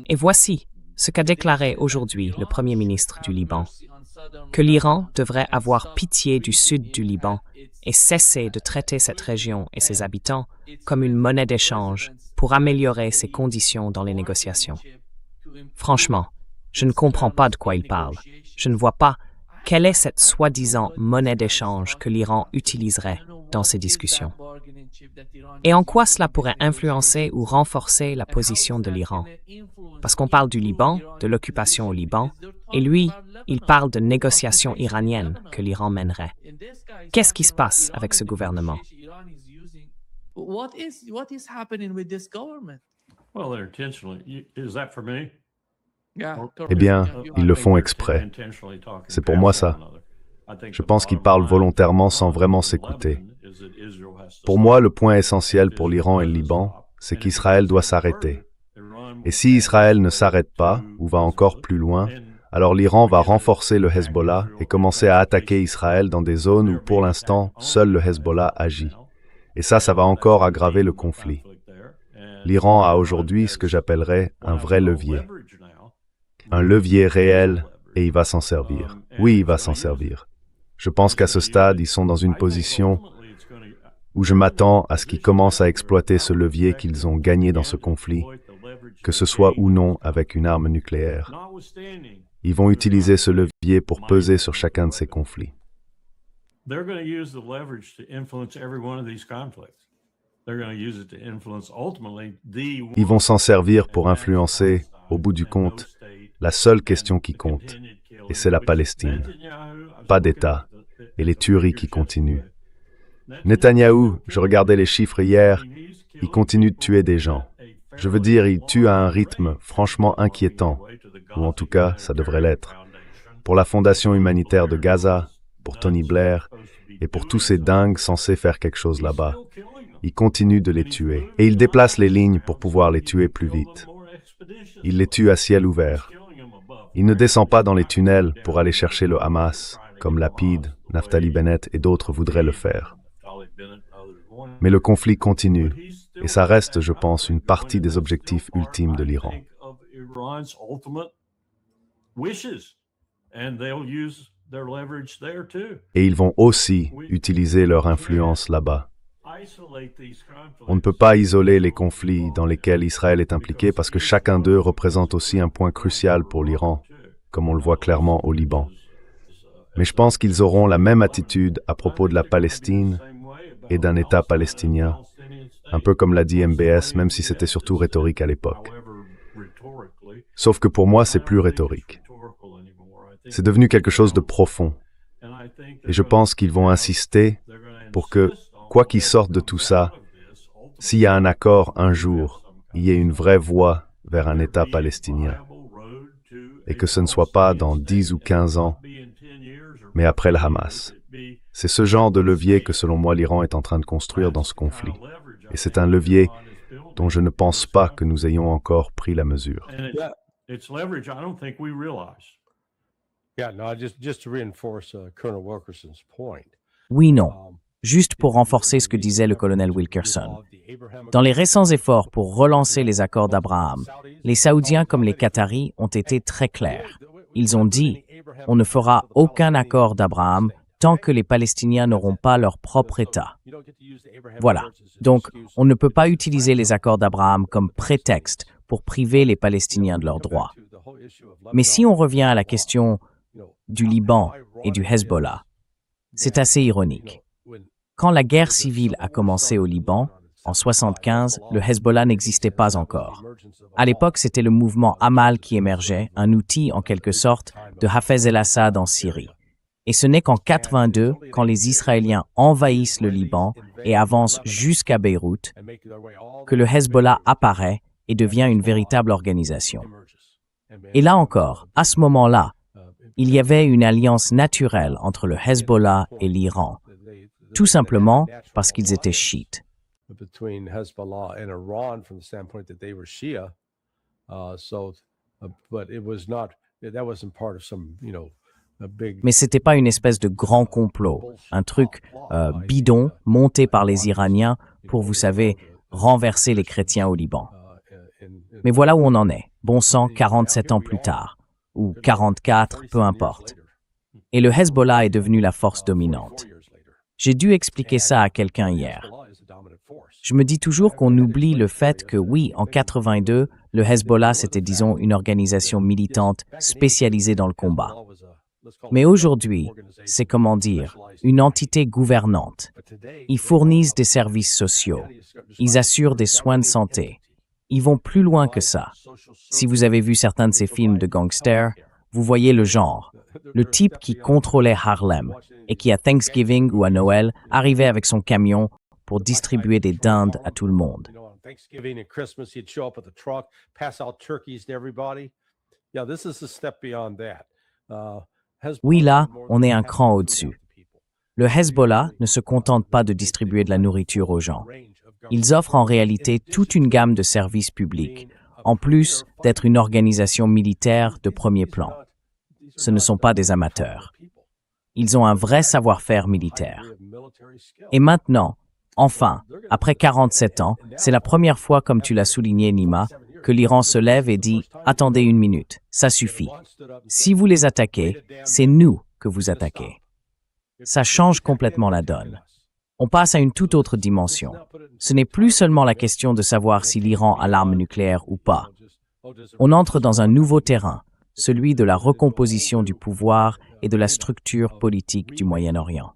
Et voici ce qu'a déclaré aujourd'hui le Premier ministre du Liban, que l'Iran devrait avoir pitié du sud du Liban et cesser de traiter cette région et ses habitants comme une monnaie d'échange pour améliorer ses conditions dans les négociations. Franchement, je ne comprends pas de quoi il parle. Je ne vois pas quelle est cette soi-disant monnaie d'échange que l'Iran utiliserait dans ces discussions. Et en quoi cela pourrait influencer ou renforcer la position de l'Iran? Parce qu'on parle du Liban, de l'occupation au Liban, et lui, il parle de négociations iraniennes que l'Iran mènerait. Qu'est-ce qui se passe avec ce gouvernement? What is happening with this government? Well, they're intentionally. Is that for me? Eh bien, ils le font exprès. C'est pour moi ça. Je pense qu'ils parlent volontairement sans vraiment s'écouter. Pour moi, le point essentiel pour l'Iran et le Liban, c'est qu'Israël doit s'arrêter. Et si Israël ne s'arrête pas, ou va encore plus loin, alors l'Iran va renforcer le Hezbollah et commencer à attaquer Israël dans des zones où, pour l'instant, seul le Hezbollah agit. Et ça va encore aggraver le conflit. L'Iran a aujourd'hui ce que j'appellerais un vrai levier. Un levier réel, et il va s'en servir. Oui, il va s'en servir. Je pense qu'à ce stade, ils sont dans une position où je m'attends à ce qu'ils commencent à exploiter ce levier qu'ils ont gagné dans ce conflit, que ce soit ou non avec une arme nucléaire. Ils vont utiliser ce levier pour peser sur chacun de ces conflits. Ils vont s'en servir pour influencer, au bout du compte, la seule question qui compte, et c'est la Palestine. Pas d'État, et les tueries qui continuent. Netanyahou, je regardais les chiffres hier, il continue de tuer des gens. Je veux dire, il tue à un rythme franchement inquiétant, ou en tout cas, ça devrait l'être. Pour la Fondation humanitaire de Gaza, pour Tony Blair, et pour tous ces dingues censés faire quelque chose là-bas. Il continue de les tuer, et il déplace les lignes pour pouvoir les tuer plus vite. Il les tue à ciel ouvert. Il ne descend pas dans les tunnels pour aller chercher le Hamas, comme Lapid, Naftali Bennett et d'autres voudraient le faire. Mais le conflit continue, et ça reste, je pense, une partie des objectifs ultimes de l'Iran. Et ils vont aussi utiliser leur influence là-bas. On ne peut pas isoler les conflits dans lesquels Israël est impliqué parce que chacun d'eux représente aussi un point crucial pour l'Iran, comme on le voit clairement au Liban. Mais je pense qu'ils auront la même attitude à propos de la Palestine et d'un État palestinien, un peu comme l'a dit MBS, même si c'était surtout rhétorique à l'époque. Sauf que pour moi, c'est plus rhétorique. C'est devenu quelque chose de profond. Et je pense qu'ils vont insister pour que, quoi qu'il sorte de tout ça, s'il y a un accord un jour, il y ait une vraie voie vers un État palestinien. Et que ce ne soit pas dans 10 ou 15 ans, mais après le Hamas. C'est ce genre de levier que, selon moi, l'Iran est en train de construire dans ce conflit. Et c'est un levier dont je ne pense pas que nous ayons encore pris la mesure. Oui, non. Juste pour renforcer ce que disait le colonel Wilkerson. Dans les récents efforts pour relancer les accords d'Abraham, les Saoudiens comme les Qataris ont été très clairs. Ils ont dit « On ne fera aucun accord d'Abraham tant que les Palestiniens n'auront pas leur propre État. » Voilà. Donc, on ne peut pas utiliser les accords d'Abraham comme prétexte pour priver les Palestiniens de leurs droits. Mais si on revient à la question du Liban et du Hezbollah, c'est assez ironique. Quand la guerre civile a commencé au Liban, en 1975, le Hezbollah n'existait pas encore. À l'époque, c'était le mouvement Amal qui émergeait, un outil en quelque sorte de Hafez el-Assad en Syrie. Et ce n'est qu'en 82, quand les Israéliens envahissent le Liban et avancent jusqu'à Beyrouth, que le Hezbollah apparaît et devient une véritable organisation. Et là encore, à ce moment-là, il y avait une alliance naturelle entre le Hezbollah et l'Iran, tout simplement parce qu'ils étaient chiites. Between Hezbollah and Iran from the standpoint that they were Shia. But it was not, that wasn't part of some, a big. Mais c'était pas une espèce de grand complot, un truc bidon monté par les Iraniens pour, vous savez, renverser les chrétiens au Liban. Mais voilà où on en est, bon sang, 47 ans plus tard, ou 44, peu importe. Et le Hezbollah est devenu la force dominante. J'ai dû expliquer ça à quelqu'un hier. Je me dis toujours qu'on oublie le fait que oui, en 82, le Hezbollah, c'était, disons, une organisation militante spécialisée dans le combat. Mais aujourd'hui, c'est, comment dire, une entité gouvernante. Ils fournissent des services sociaux. Ils assurent des soins de santé. Ils vont plus loin que ça. Si vous avez vu certains de ces films de gangsters, vous voyez le genre. Le type qui contrôlait Harlem et qui, à Thanksgiving ou à Noël, arrivait avec son camion pour distribuer des dindes à tout le monde. Thanksgiving and Christmas, he'd show up with a truck, pass out turkeys to everybody. Yeah, this is a step beyond that. Oui, là, on est un cran au-dessus. Le Hezbollah ne se contente pas de distribuer de la nourriture aux gens. Ils offrent en réalité toute une gamme de services publics, en plus d'être une organisation militaire de premier plan. Ce ne sont pas des amateurs. Ils ont un vrai savoir-faire militaire. Et maintenant, enfin, après 47 ans, c'est la première fois, comme tu l'as souligné, Nima, que l'Iran se lève et dit « Attendez une minute, ça suffit. Si vous les attaquez, c'est nous que vous attaquez. » Ça change complètement la donne. On passe à une toute autre dimension. Ce n'est plus seulement la question de savoir si l'Iran a l'arme nucléaire ou pas. On entre dans un nouveau terrain, celui de la recomposition du pouvoir et de la structure politique du Moyen-Orient.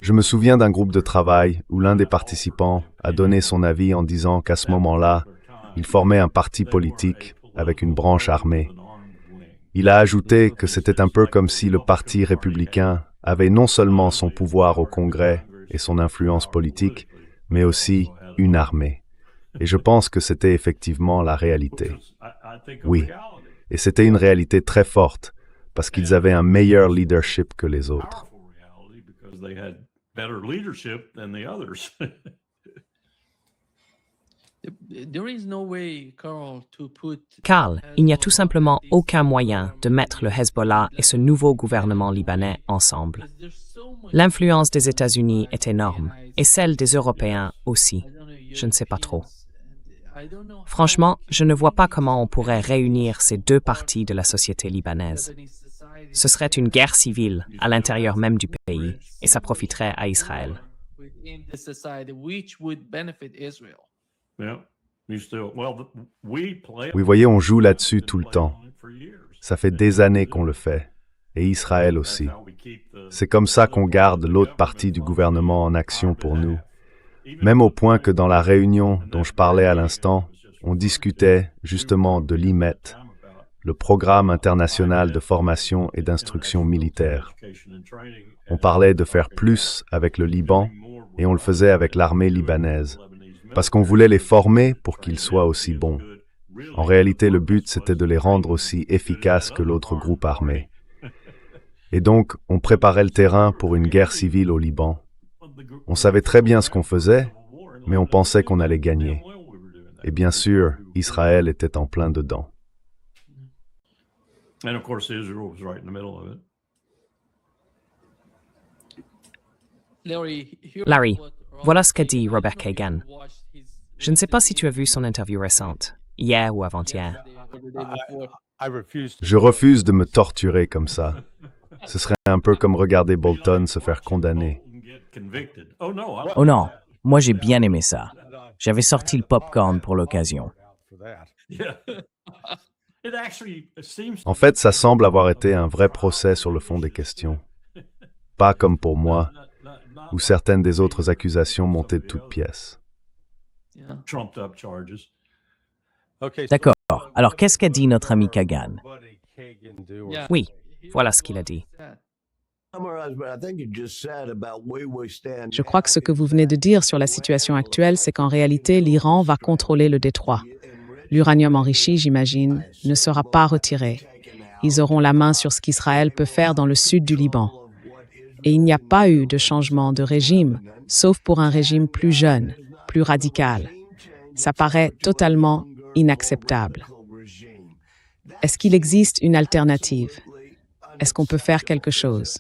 Je me souviens d'un groupe de travail où l'un des participants a donné son avis en disant qu'à ce moment-là, il formait un parti politique avec une branche armée. Il a ajouté que c'était un peu comme si le Parti républicain avait non seulement son pouvoir au Congrès et son influence politique, mais aussi une armée. Et je pense que c'était effectivement la réalité. Oui, et c'était une réalité très forte, parce qu'ils avaient un meilleur leadership que les autres. Karl, il n'y a tout simplement aucun moyen de mettre le Hezbollah et ce nouveau gouvernement libanais ensemble. L'influence des États-Unis est énorme, et celle des Européens aussi. Je ne sais pas trop. Franchement, je ne vois pas comment on pourrait réunir ces deux parties de la société libanaise. Ce serait une guerre civile à l'intérieur même du pays, et ça profiterait à Israël. Vous voyez, on joue là-dessus tout le temps. Ça fait des années qu'on le fait, et Israël aussi. C'est comme ça qu'on garde l'autre partie du gouvernement en action pour nous. Même au point que dans la réunion dont je parlais à l'instant, on discutait justement de l'IMET, le Programme international de formation et d'instruction militaire. On parlait de faire plus avec le Liban et on le faisait avec l'armée libanaise, parce qu'on voulait les former pour qu'ils soient aussi bons. En réalité, le but, c'était de les rendre aussi efficaces que l'autre groupe armé. Et donc, on préparait le terrain pour une guerre civile au Liban. On savait très bien ce qu'on faisait, mais on pensait qu'on allait gagner. Et bien sûr, Israël était en plein dedans. Larry, voilà ce qu'a dit Robert Kagan. Je ne sais pas si tu as vu son interview récente, hier ou avant-hier. Je refuse de me torturer comme ça. Ce serait un peu comme regarder Bolton se faire condamner. Oh non, moi j'ai bien aimé ça. J'avais sorti le popcorn pour l'occasion. En fait, ça semble avoir été un vrai procès sur le fond des questions. Pas comme pour moi, où certaines des autres accusations montaient de toutes pièces. Yeah. trumped up charges. D'accord. Alors, qu'est-ce qu'a dit notre ami Kagan? Yeah. Oui, voilà ce qu'il a dit. Je crois que ce que vous venez de dire sur la situation actuelle, c'est qu'en réalité, l'Iran va contrôler le détroit. L'uranium enrichi, j'imagine, ne sera pas retiré. Ils auront la main sur ce qu'Israël peut faire dans le sud du Liban. Et il n'y a pas eu de changement de régime, sauf pour un régime plus jeune, plus radical. Ça paraît totalement inacceptable. Est-ce qu'il existe une alternative? Est-ce qu'on peut faire quelque chose?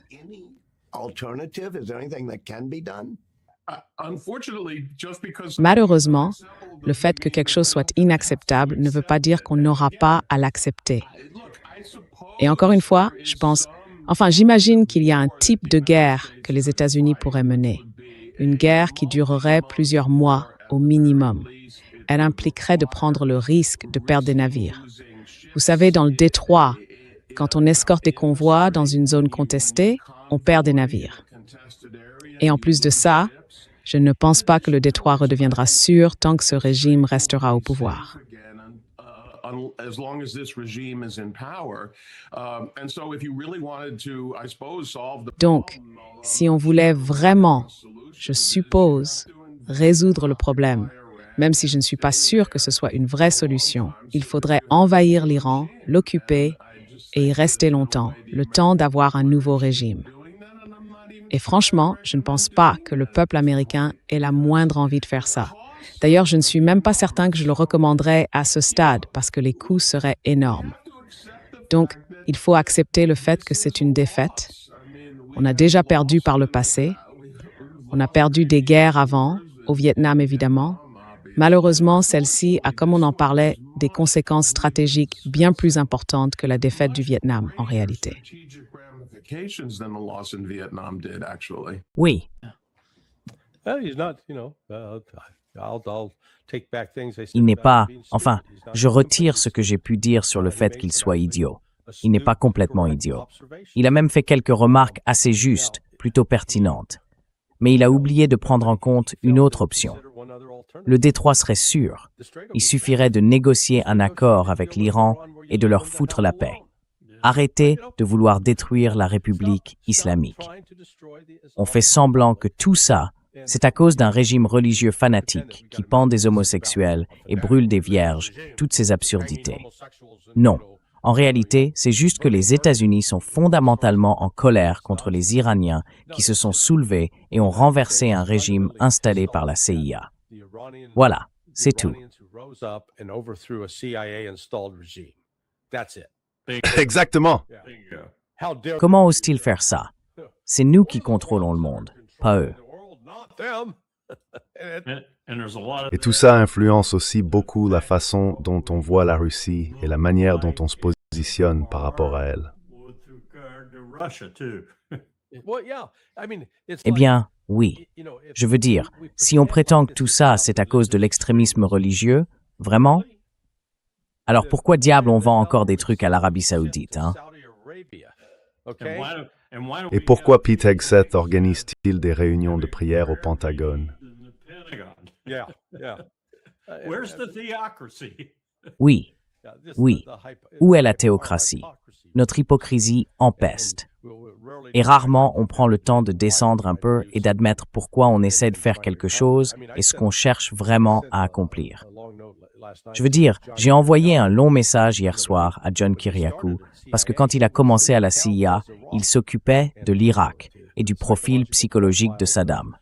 Malheureusement, le fait que quelque chose soit inacceptable ne veut pas dire qu'on n'aura pas à l'accepter. Et encore une fois, j'imagine qu'il y a un type de guerre que les États-Unis pourraient mener. Une guerre qui durerait plusieurs mois au minimum. Elle impliquerait de prendre le risque de perdre des navires. Vous savez, dans le détroit, quand on escorte des convois dans une zone contestée, on perd des navires. Et en plus de ça, je ne pense pas que le détroit redeviendra sûr tant que ce régime restera au pouvoir. Donc, si on voulait vraiment, je suppose, résoudre le problème, même si je ne suis pas sûr que ce soit une vraie solution, il faudrait envahir l'Iran, l'occuper et y rester longtemps, le temps d'avoir un nouveau régime. Et franchement, je ne pense pas que le peuple américain ait la moindre envie de faire ça. D'ailleurs, je ne suis même pas certain que je le recommanderais à ce stade parce que les coûts seraient énormes. Donc, il faut accepter le fait que c'est une défaite. On a déjà perdu par le passé. On a perdu des guerres avant, au Vietnam évidemment. Malheureusement, celle-ci a, comme on en parlait, des conséquences stratégiques bien plus importantes que la défaite du Vietnam en réalité. Oui, Il n'est pas... Enfin, je retire ce que j'ai pu dire sur le fait qu'il soit idiot. Il n'est pas complètement idiot. Il a même fait quelques remarques assez justes, plutôt pertinentes. Mais il a oublié de prendre en compte une autre option. Le détroit serait sûr. Il suffirait de négocier un accord avec l'Iran et de leur foutre la paix. Arrêtez de vouloir détruire la République islamique. On fait semblant que tout ça, c'est à cause d'un régime religieux fanatique qui pend des homosexuels et brûle des vierges, toutes ces absurdités. Non. En réalité, c'est juste que les États-Unis sont fondamentalement en colère contre les Iraniens qui se sont soulevés et ont renversé un régime installé par la CIA. Voilà, c'est tout. Exactement. Comment osent-ils faire ça? C'est nous qui contrôlons le monde, pas eux. And there's a lot of Et tout ça influence aussi beaucoup la façon dont on voit la Russie et la manière dont on se positionne par rapport à elle. with regard to Russia too. Eh bien, oui. Je veux dire, si on prétend que tout ça, c'est à cause de l'extrémisme religieux, vraiment? Alors pourquoi diable on vend encore des trucs à l'Arabie Saoudite, hein? Et pourquoi Pete Hegseth organise-t-il des réunions de prière au Pentagone? Where's the theocracy? Oui, oui. Où est la théocratie? Notre hypocrisie empeste. Et rarement on prend le temps de descendre un peu et d'admettre pourquoi on essaie de faire quelque chose et ce qu'on cherche vraiment à accomplir. Je veux dire, j'ai envoyé un long message hier soir à John Kiriakou parce que quand il a commencé à la CIA, il s'occupait de l'Irak et du profil psychologique de Saddam.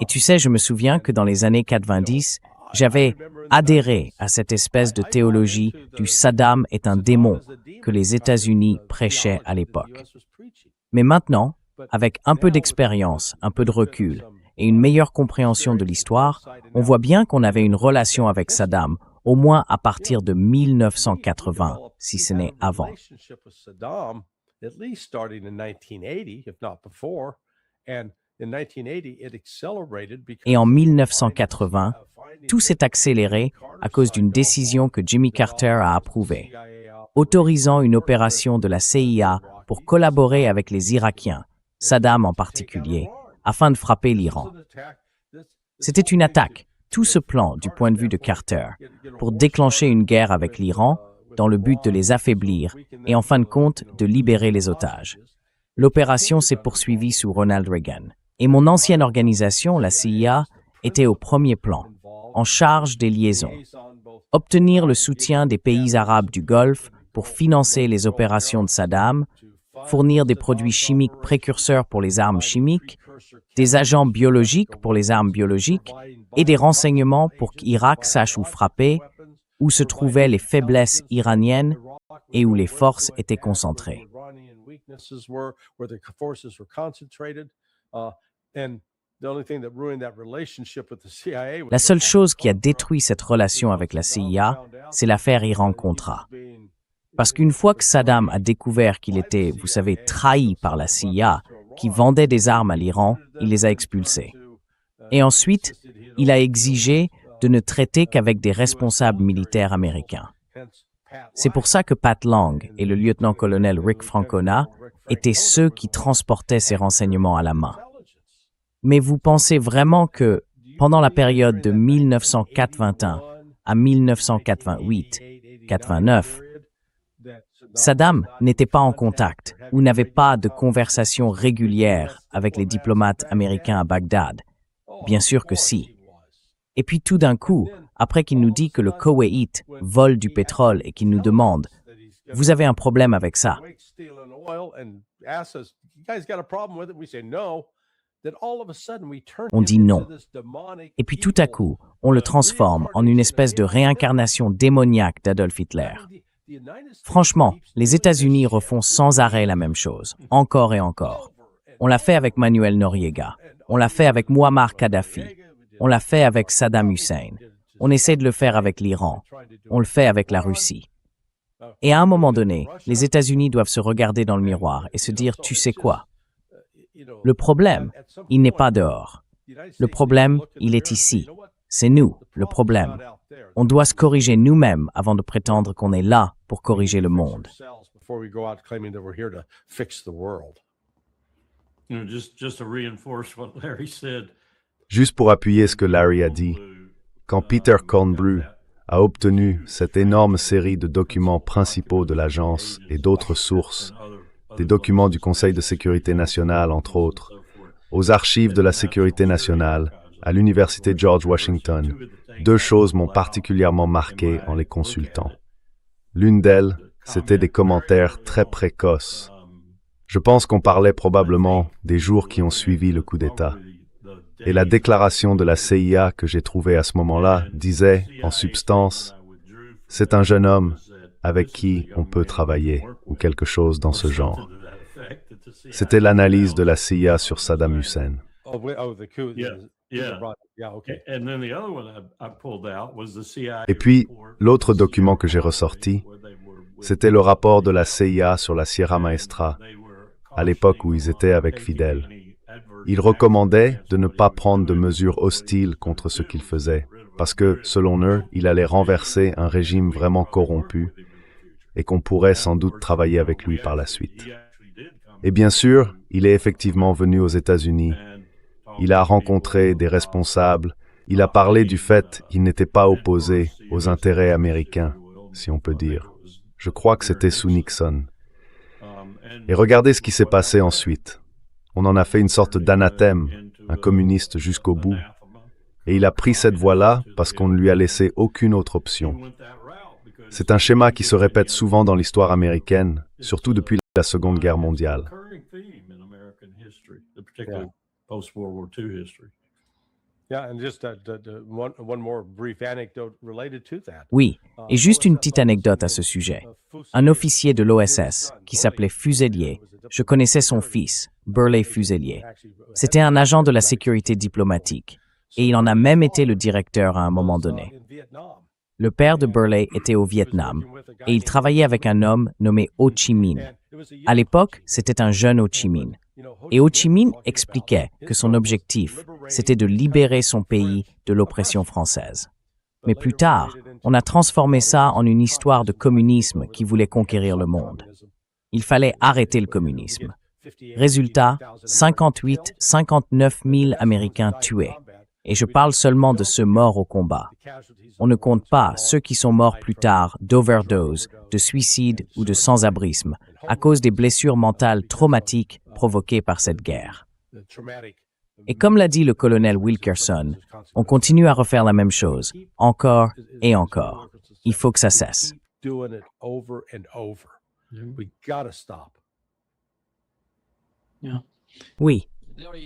Et tu sais, je me souviens que dans les années 90, j'avais adhéré à cette espèce de théologie du Saddam est un démon que les États-Unis prêchaient à l'époque. Mais maintenant, avec un peu d'expérience, un peu de recul et une meilleure compréhension de l'histoire, on voit bien qu'on avait une relation avec Saddam, au moins à partir de 1980, si ce n'est avant. Et en 1980, tout s'est accéléré à cause d'une décision que Jimmy Carter a approuvée, autorisant une opération de la CIA pour collaborer avec les Irakiens, Saddam en particulier, afin de frapper l'Iran. C'était une attaque tout ce plan du point de vue de Carter pour déclencher une guerre avec l'Iran dans le but de les affaiblir et en fin de compte de libérer les otages. L'opération s'est poursuivie sous Ronald Reagan. Et mon ancienne organisation, la CIA, était au premier plan, en charge des liaisons. Obtenir le soutien des pays arabes du Golfe pour financer les opérations de Saddam, fournir des produits chimiques précurseurs pour les armes chimiques, des agents biologiques pour les armes biologiques et des renseignements pour qu'Irak sache où frapper, où se trouvaient les faiblesses iraniennes et où les forces étaient concentrées. La seule chose qui a détruit cette relation avec la CIA, c'est l'affaire Iran-Contra. Parce qu'une fois que Saddam a découvert qu'il était, vous savez, trahi par la CIA, qui vendait des armes à l'Iran, il les a expulsés. Et ensuite, il a exigé de ne traiter qu'avec des responsables militaires américains. C'est pour ça que Pat Lang et le lieutenant-colonel Rick Francona étaient ceux qui transportaient ces renseignements à la main. Mais vous pensez vraiment que, pendant la période de 1981 à 1988-89, Saddam n'était pas en contact ou n'avait pas de conversation régulière avec les diplomates américains à Bagdad? Bien sûr que si. Et puis tout d'un coup, après qu'il nous dit que le Koweït vole du pétrole et qu'il nous demande « Vous avez un problème avec ça ?» On dit non. Et puis tout à coup, on le transforme en une espèce de réincarnation démoniaque d'Adolf Hitler. Franchement, les États-Unis refont sans arrêt la même chose, encore et encore. On l'a fait avec Manuel Noriega, on l'a fait avec Muammar Kadhafi, on l'a fait avec Saddam Hussein, on essaie de le faire avec l'Iran, on le fait avec la Russie. Et à un moment donné, les États-Unis doivent se regarder dans le miroir et se dire « Tu sais quoi ? Le problème, il n'est pas dehors. Le problème, il est ici. C'est nous, le problème. On doit se corriger nous-mêmes avant de prétendre qu'on est là pour corriger le monde. » Juste pour appuyer ce que Larry a dit, quand Peter Kornbluh a obtenu cette énorme série de documents principaux de l'agence et d'autres sources, des documents du Conseil de sécurité nationale, entre autres, aux archives de la sécurité nationale, à l'université George Washington, deux choses m'ont particulièrement marqué en les consultant. L'une d'elles, c'était des commentaires très précoces. Je pense qu'on parlait probablement des jours qui ont suivi le coup d'État. Et la déclaration de la CIA que j'ai trouvée à ce moment-là disait, en substance, « C'est un jeune homme avec qui on peut travailler » ou quelque chose dans ce genre. C'était l'analyse de la CIA sur Saddam Hussein. Et puis, l'autre document que j'ai ressorti, c'était le rapport de la CIA sur la Sierra Maestra, à l'époque où ils étaient avec Fidel. Ils recommandaient de ne pas prendre de mesures hostiles contre ce qu'il faisait, parce que, selon eux, il allait renverser un régime vraiment corrompu et qu'on pourrait sans doute travailler avec lui par la suite. Et bien sûr, il est effectivement venu aux États-Unis. Il a rencontré des responsables. Il a parlé du fait qu'il n'était pas opposé aux intérêts américains, si on peut dire. Je crois que c'était sous Nixon. Et regardez ce qui s'est passé ensuite. On en a fait une sorte d'anathème, un communiste jusqu'au bout. Et il a pris cette voie-là parce qu'on ne lui a laissé aucune autre option. C'est un schéma qui se répète souvent dans l'histoire américaine, surtout depuis la Seconde Guerre mondiale. Oui, et juste une petite anecdote à ce sujet. Un officier de l'OSS, qui s'appelait Fuselier, je connaissais son fils, Burley Fuselier. C'était un agent de la sécurité diplomatique, et il en a même été le directeur à un moment donné. Le père de Burley était au Vietnam, et il travaillait avec un homme nommé Ho Chi Minh. À l'époque, c'était un jeune Ho Chi Minh. Et Ho Chi Minh expliquait que son objectif, c'était de libérer son pays de l'oppression française. Mais plus tard, on a transformé ça en une histoire de communisme qui voulait conquérir le monde. Il fallait arrêter le communisme. Résultat, 58-59 000 Américains tués. Et je parle seulement de ceux morts au combat. On ne compte pas ceux qui sont morts plus tard d'overdose, de suicide ou de sans-abrisme, à cause des blessures mentales traumatiques provoquées par cette guerre. Et comme l'a dit le colonel Wilkerson, on continue à refaire la même chose, encore et encore. Il faut que ça cesse. Oui.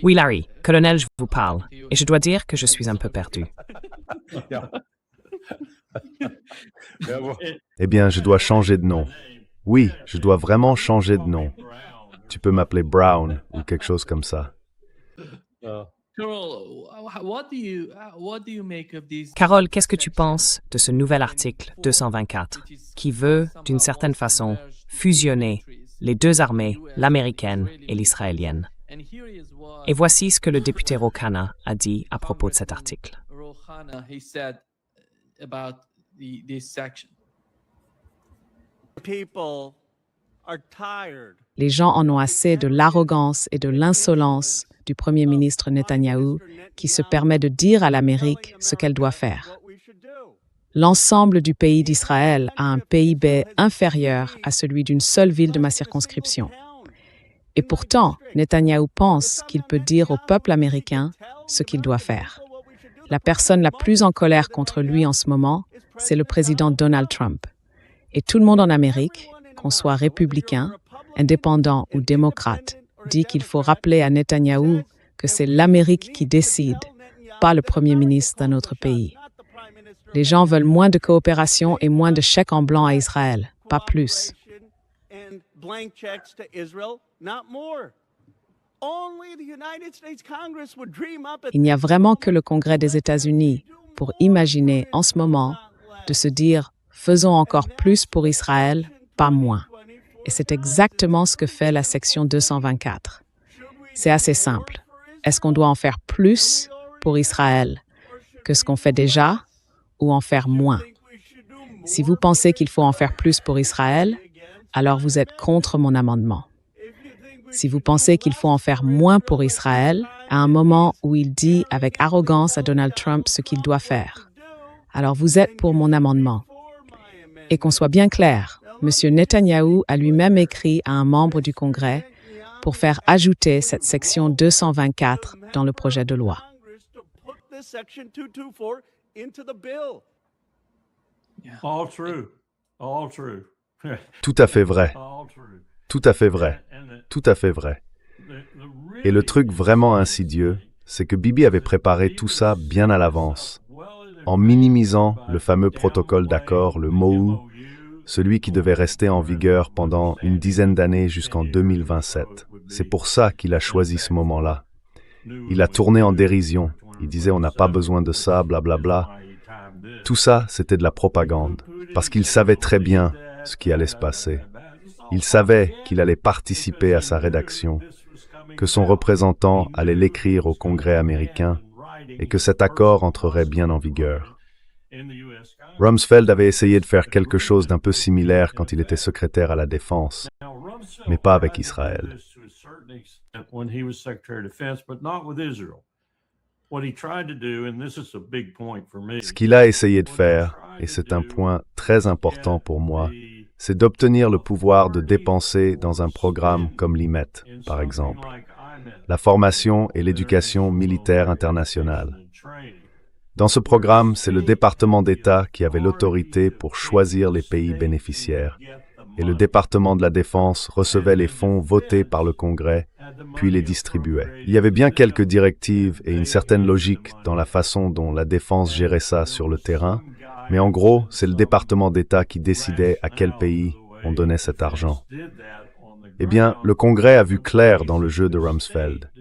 Oui, Larry, colonel, je vous parle. Et je dois dire que je suis un peu perdu. Eh bien, je dois changer de nom. Oui, je dois vraiment changer de nom. Tu peux m'appeler Brown ou quelque chose comme ça. Carole, qu'est-ce que tu penses de ce nouvel article 224 qui veut, d'une certaine façon, fusionner les deux armées, l'américaine et l'israélienne? Et voici ce que le député Ro Khanna a dit à propos de cet article. Les gens en ont assez de l'arrogance et de l'insolence du Premier ministre Netanyahou qui se permet de dire à l'Amérique ce qu'elle doit faire. L'ensemble du pays d'Israël a un PIB inférieur à celui d'une seule ville de ma circonscription. Et pourtant, Netanyahou pense qu'il peut dire au peuple américain ce qu'il doit faire. La personne la plus en colère contre lui en ce moment, c'est le président Donald Trump. Et tout le monde en Amérique, qu'on soit républicain, indépendant ou démocrate, dit qu'il faut rappeler à Netanyahou que c'est l'Amérique qui décide, pas le premier ministre d'un autre pays. Les gens veulent moins de coopération et moins de chèques en blanc à Israël, pas plus. Il n'y a vraiment que le Congrès des États-Unis pour imaginer en ce moment de se dire « faisons encore plus pour Israël, pas moins ». Et c'est exactement ce que fait la section 224. C'est assez simple. Est-ce qu'on doit en faire plus pour Israël que ce qu'on fait déjà ou en faire moins? Si vous pensez qu'il faut en faire plus pour Israël, alors vous êtes contre mon amendement. Si vous pensez qu'il faut en faire moins pour Israël, à un moment où il dit avec arrogance à Donald Trump ce qu'il doit faire, alors vous êtes pour mon amendement. Et qu'on soit bien clair, M. Netanyahou a lui-même écrit à un membre du Congrès pour faire ajouter cette section 224 dans le projet de loi. All true. All true. Tout à fait vrai. All true. Tout à fait vrai. And Tout à fait vrai. Et le truc vraiment insidieux, c'est que Bibi avait préparé tout ça bien à l'avance, en minimisant le fameux protocole d'accord, le MOU, celui qui devait rester en vigueur pendant une dizaine d'années jusqu'en 2027. C'est pour ça qu'il a choisi ce moment-là. Il a tourné en dérision. Il disait on n'a pas besoin de ça, blablabla. Tout ça, c'était de la propagande, parce qu'il savait très bien ce qui allait se passer. Il savait qu'il allait participer à sa rédaction, que son représentant allait l'écrire au Congrès américain et que cet accord entrerait bien en vigueur. Rumsfeld avait essayé de faire quelque chose d'un peu similaire quand il était secrétaire à la Défense, mais pas avec Israël. when he was Secretary of Defense, but not with Israel. What he tried to do, and this is a big point for me. Ce qu'il a essayé de faire, et c'est un point très important pour moi, c'est d'obtenir le pouvoir de dépenser dans un programme comme l'IMET, par exemple, la formation et l'éducation militaire internationale. Dans ce programme, c'est le département d'État qui avait l'autorité pour choisir les pays bénéficiaires, et le département de la Défense recevait les fonds votés par le Congrès, puis les distribuait. Il y avait bien quelques directives et une certaine logique dans la façon dont la Défense gérait ça sur le terrain, mais en gros, c'est le département d'État qui décidait à quel pays on donnait cet argent. Eh bien, le Congrès a vu clair dans le jeu de Rumsfeld.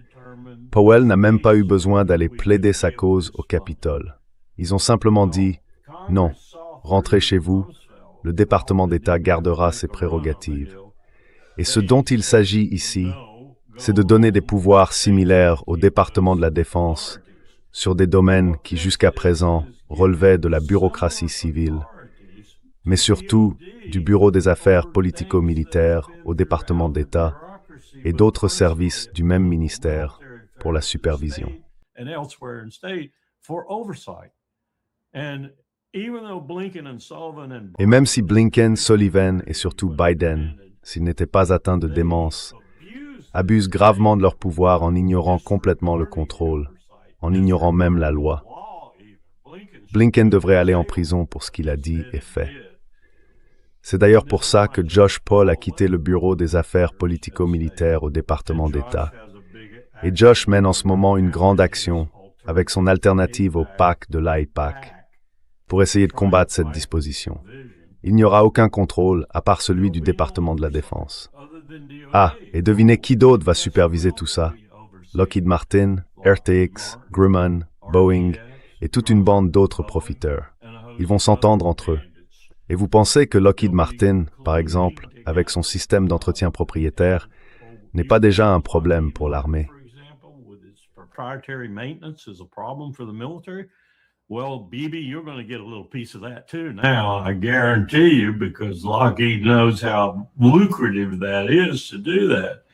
Powell n'a même pas eu besoin d'aller plaider sa cause au Capitole. Ils ont simplement dit « Non, rentrez chez vous, le département d'État gardera ses prérogatives. » Et ce dont il s'agit ici, c'est de donner des pouvoirs similaires au département de la Défense sur des domaines qui jusqu'à présent relevaient de la bureaucratie civile, mais surtout du Bureau des affaires politico-militaires au département d'État et d'autres services du même ministère pour la supervision. And elsewhere in state, for oversight. And even though Blinken and Sullivan and Et même si Blinken, Sullivan et surtout Biden, s'ils n'étaient pas atteints de démence, abusent gravement de leur pouvoir en ignorant complètement le contrôle, en ignorant même la loi, Blinken devrait aller en prison pour ce qu'il a dit et fait. C'est d'ailleurs pour ça que Josh Paul a quitté le bureau des affaires politico-militaires au département d'État. Et Josh mène en ce moment une grande action avec son alternative au PAC de l'AIPAC pour essayer de combattre cette disposition. Il n'y aura aucun contrôle à part celui du département de la Défense. Ah, et devinez qui d'autre va superviser tout ça? Lockheed Martin, RTX, Grumman, Boeing et toute une bande d'autres profiteurs. Ils vont s'entendre entre eux. Et vous pensez que Lockheed Martin, par exemple, avec son système d'entretien propriétaire, n'est pas déjà un problème pour l'armée? Well, BB, you're going to get a little piece of that too now, I guarantee you, because Lockheed knows how lucrative that is to do that.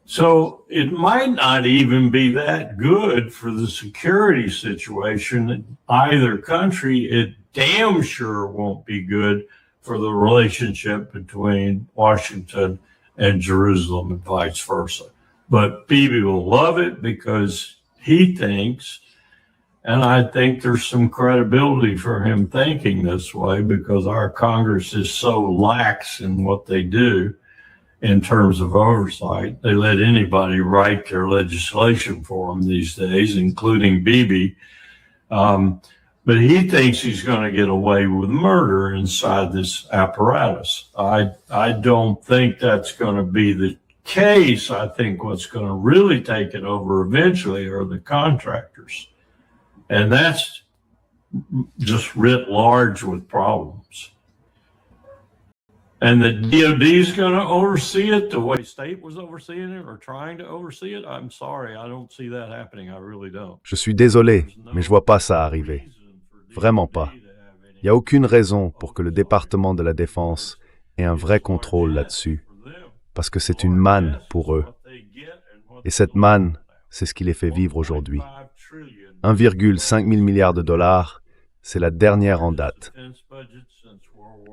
So it might not even be that good for the security situation in either country. It damn sure won't be good for the relationship between Washington and Jerusalem and vice versa. But Bibi will love it because he thinks, and I think there's some credibility for him thinking this way because our Congress is so lax in what they do in terms of oversight. They let anybody write their legislation for them these days, including Bibi. But he thinks he's going to get away with murder inside this apparatus. I don't think that's going to be the case. I think what's going to really take it over eventually are the contractors. And that's just writ large with problems. And the DOD is going to oversee it the way state was overseeing it or trying to oversee it. I'm sorry, I don't see that happening. I really don't. Je suis désolé, mais je vois pas ça arriver. Vraiment pas. Il n'y a aucune raison pour que le département de la Défense ait un vrai contrôle là-dessus, parce que c'est une manne pour eux. Et cette manne, c'est ce qui les fait vivre aujourd'hui. 1,5 milliard de dollars, c'est la dernière en date.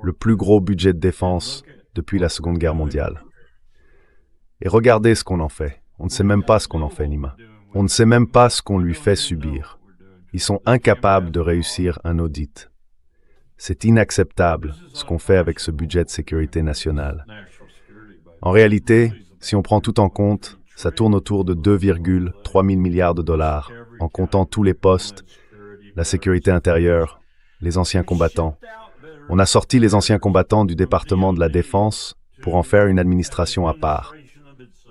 Le plus gros budget de défense depuis la Seconde Guerre mondiale. Et regardez ce qu'on en fait. On ne sait même pas ce qu'on en fait, Nima. On ne sait même pas ce qu'on lui fait subir. Ils sont incapables de réussir un audit. C'est inacceptable ce qu'on fait avec ce budget de sécurité nationale. En réalité, si on prend tout en compte, ça tourne autour de 2,3 milliards de dollars, en comptant tous les postes, la sécurité intérieure, les anciens combattants. On a sorti les anciens combattants du département de la Défense pour en faire une administration à part.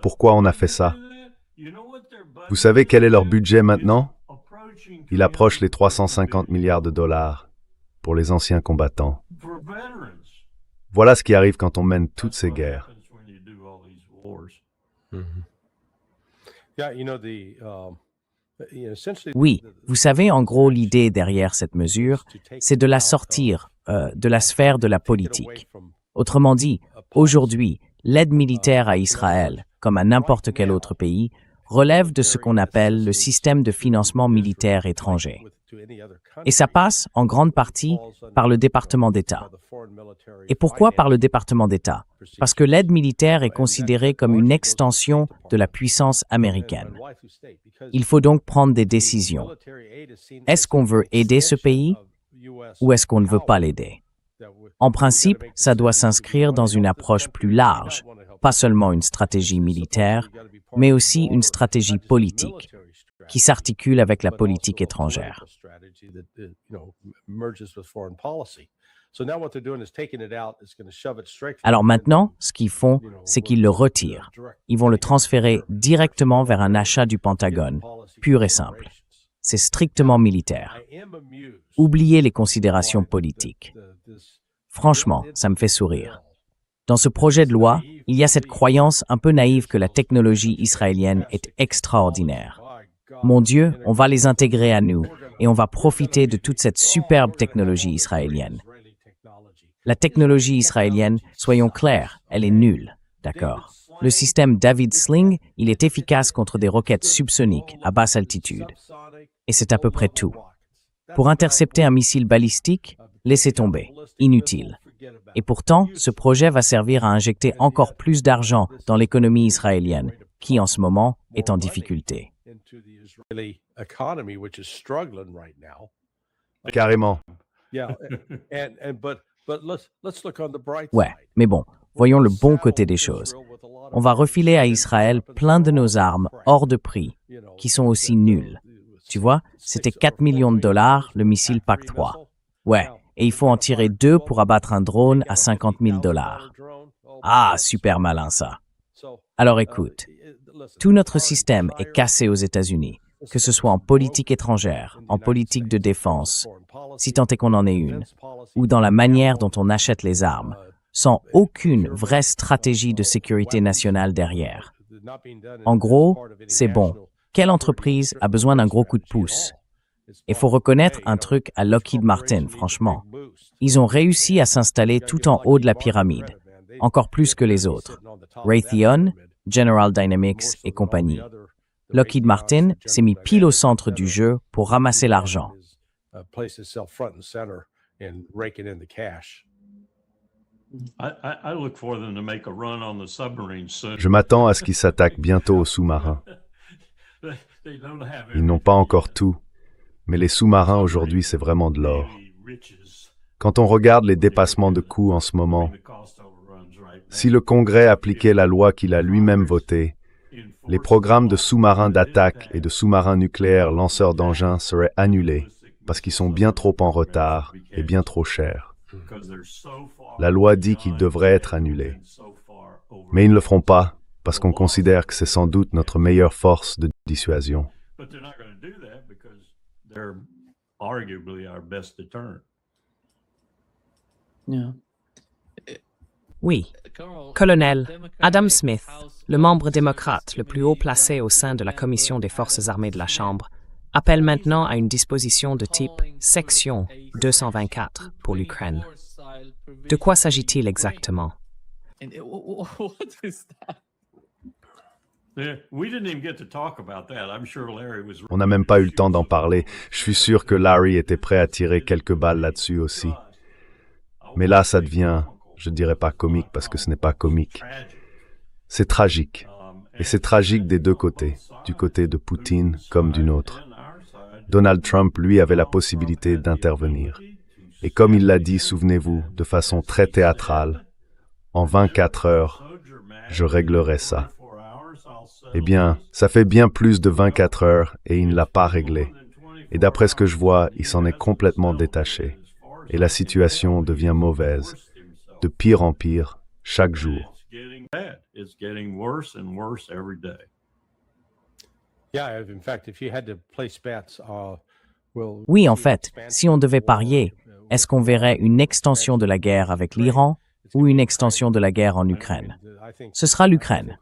Pourquoi on a fait ça? Vous savez quel est leur budget maintenant? Il approche les 350 milliards de dollars pour les anciens combattants. Voilà ce qui arrive quand on mène toutes ces guerres. Oui, vous savez, en gros, l'idée derrière cette mesure, c'est de la sortir de la sphère de la politique. Autrement dit, aujourd'hui, l'aide militaire à Israël, comme à n'importe quel autre pays, relève de ce qu'on appelle le système de financement militaire étranger. Et ça passe, en grande partie, par le département d'État. Et pourquoi par le département d'État? Parce que l'aide militaire est considérée comme une extension de la puissance américaine. Il faut donc prendre des décisions. Est-ce qu'on veut aider ce pays ou est-ce qu'on ne veut pas l'aider? En principe, ça doit s'inscrire dans une approche plus large, pas seulement une stratégie militaire, mais aussi une stratégie politique qui s'articule avec la politique étrangère. Alors maintenant, ce qu'ils font, c'est qu'ils le retirent. Ils vont le transférer directement vers un achat du Pentagone, pur et simple. C'est strictement militaire. Oubliez les considérations politiques. Franchement, ça me fait sourire. Dans ce projet de loi, il y a cette croyance un peu naïve que la technologie israélienne est extraordinaire. Mon Dieu, on va les intégrer à nous et on va profiter de toute cette superbe technologie israélienne. La technologie israélienne, soyons clairs, elle est nulle, d'accord? Le système David Sling, il est efficace contre des roquettes subsoniques à basse altitude. Et c'est à peu près tout. Pour intercepter un missile balistique, laissez tomber, inutile. Et pourtant, ce projet va servir à injecter encore plus d'argent dans l'économie israélienne, qui en ce moment est en difficulté. Carrément. Ouais, mais bon, voyons le bon côté des choses. On va refiler à Israël plein de nos armes hors de prix, qui sont aussi nulles. Tu vois, c'était 4 millions de dollars le missile PAC-3. Ouais, et il faut en tirer 2 pour abattre un drone à 50 000 dollars. Ah, super malin ça. Alors écoute, tout notre système est cassé aux États-Unis, que ce soit en politique étrangère, en politique de défense, si tant est qu'on en ait une, ou dans la manière dont on achète les armes, sans aucune vraie stratégie de sécurité nationale derrière. En gros, c'est bon. Quelle entreprise a besoin d'un gros coup de pouce? Il faut reconnaître un truc à Lockheed Martin, franchement. Ils ont réussi à s'installer tout en haut de la pyramide, encore plus que les autres. Raytheon, General Dynamics et compagnie. Lockheed Martin s'est mis pile au centre du jeu pour ramasser l'argent. Je m'attends à ce qu'ils s'attaquent bientôt aux sous-marins. Ils n'ont pas encore tout, mais les sous-marins aujourd'hui, c'est vraiment de l'or. Quand on regarde les dépassements de coûts en ce moment, si le Congrès appliquait la loi qu'il a lui-même votée, les programmes de sous-marins d'attaque et de sous-marins nucléaires lanceurs d'engins seraient annulés parce qu'ils sont bien trop en retard et bien trop chers. La loi dit qu'ils devraient être annulés. Mais ils ne le feront pas parce qu'on considère que c'est sans doute notre meilleure force de dissuasion. Yeah. Oui, colonel Adam Smith, le membre démocrate le plus haut placé au sein de la Commission des forces armées de la Chambre, appelle maintenant à une disposition de type Section 224 pour l'Ukraine. De quoi s'agit-il exactement? And what is that? On n'a même pas eu le temps d'en parler. Je suis sûr que Larry était prêt à tirer quelques balles là-dessus aussi. Mais là, ça devient, je ne dirais pas comique parce que ce n'est pas comique. C'est tragique. Et c'est tragique des deux côtés, du côté de Poutine comme du nôtre. Donald Trump, lui, avait la possibilité d'intervenir. Et comme il l'a dit, souvenez-vous, de façon très théâtrale, en 24 heures, je réglerai ça. Eh bien, ça fait bien plus de 24 heures et il ne l'a pas réglé. Et d'après ce que je vois, il s'en est complètement détaché. Et la situation devient mauvaise, de pire en pire, chaque jour. Oui, en fait, si on devait parier, est-ce qu'on verrait une extension de la guerre avec l'Iran ou une extension de la guerre en Ukraine? Ce sera l'Ukraine.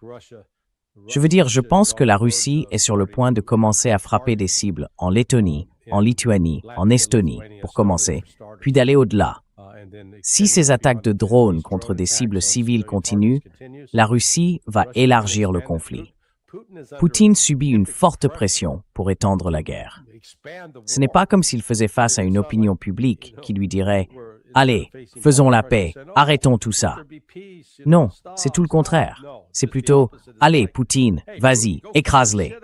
Je veux dire, je pense que la Russie est sur le point de commencer à frapper des cibles en Lettonie, en Lituanie, en Estonie, pour commencer, puis d'aller au-delà. Si ces attaques de drones contre des cibles civiles continuent, la Russie va élargir le conflit. Poutine subit une forte pression pour étendre la guerre. Ce n'est pas comme s'il faisait face à une opinion publique qui lui dirait « Allez, faisons la paix, arrêtons tout ça ». Non, c'est tout le contraire. C'est plutôt « Allez, Poutine, vas-y, écrase-les ».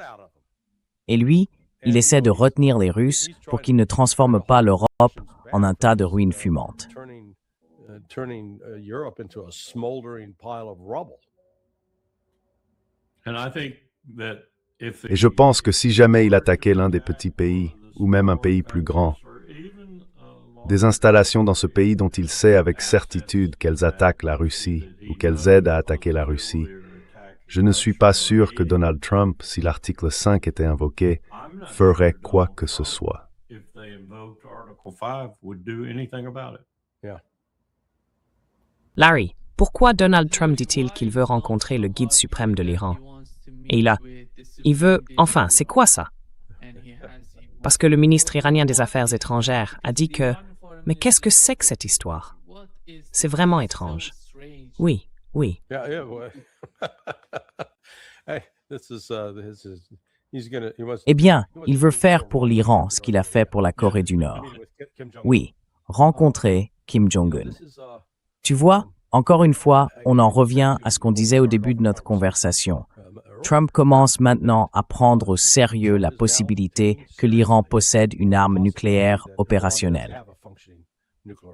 Et lui, il essaie de retenir les Russes pour qu'ils ne transforment pas l'Europe en un tas de ruines fumantes. Et je pense que si jamais il attaquait l'un des petits pays, ou même un pays plus grand, des installations dans ce pays dont il sait avec certitude qu'elles attaquent la Russie ou qu'elles aident à attaquer la Russie, je ne suis pas sûr que Donald Trump, si l'article 5 était invoqué, ferait quoi que ce soit. Larry, pourquoi Donald Trump dit-il qu'il veut rencontrer le guide suprême de l'Iran? Et il veut, enfin, c'est quoi ça? Parce que le ministre iranien des Affaires étrangères a dit que, mais qu'est-ce que c'est que cette histoire? C'est vraiment étrange. Oui, oui. Eh bien, il veut faire pour l'Iran ce qu'il a fait pour la Corée du Nord. Oui, rencontrer Kim Jong-un. Tu vois, encore une fois, on en revient à ce qu'on disait au début de notre conversation. Trump commence maintenant à prendre au sérieux la possibilité que l'Iran possède une arme nucléaire opérationnelle.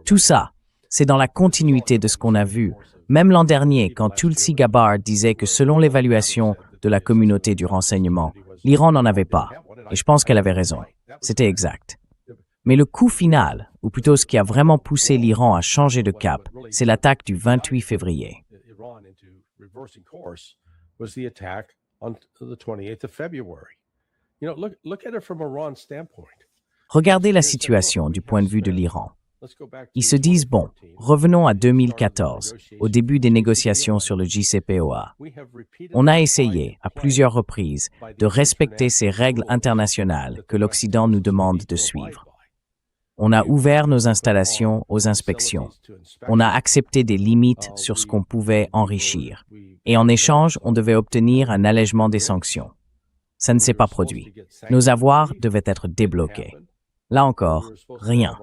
Tout ça, c'est dans la continuité de ce qu'on a vu, même l'an dernier, quand Tulsi Gabbard disait que selon l'évaluation de la communauté du renseignement, l'Iran n'en avait pas. Et je pense qu'elle avait raison. C'était exact. Mais le coup final, ou plutôt ce qui a vraiment poussé l'Iran à changer de cap, c'est l'attaque du 28 février. Regardez la situation du point de vue de l'Iran. Ils se disent, bon, revenons à 2014, au début des négociations sur le JCPOA. On a essayé, à plusieurs reprises, de respecter ces règles internationales que l'Occident nous demande de suivre. On a ouvert nos installations aux inspections. On a accepté des limites sur ce qu'on pouvait enrichir. Et en échange, on devait obtenir un allègement des sanctions. Ça ne s'est pas produit. Nos avoirs devaient être débloqués. Là encore, rien.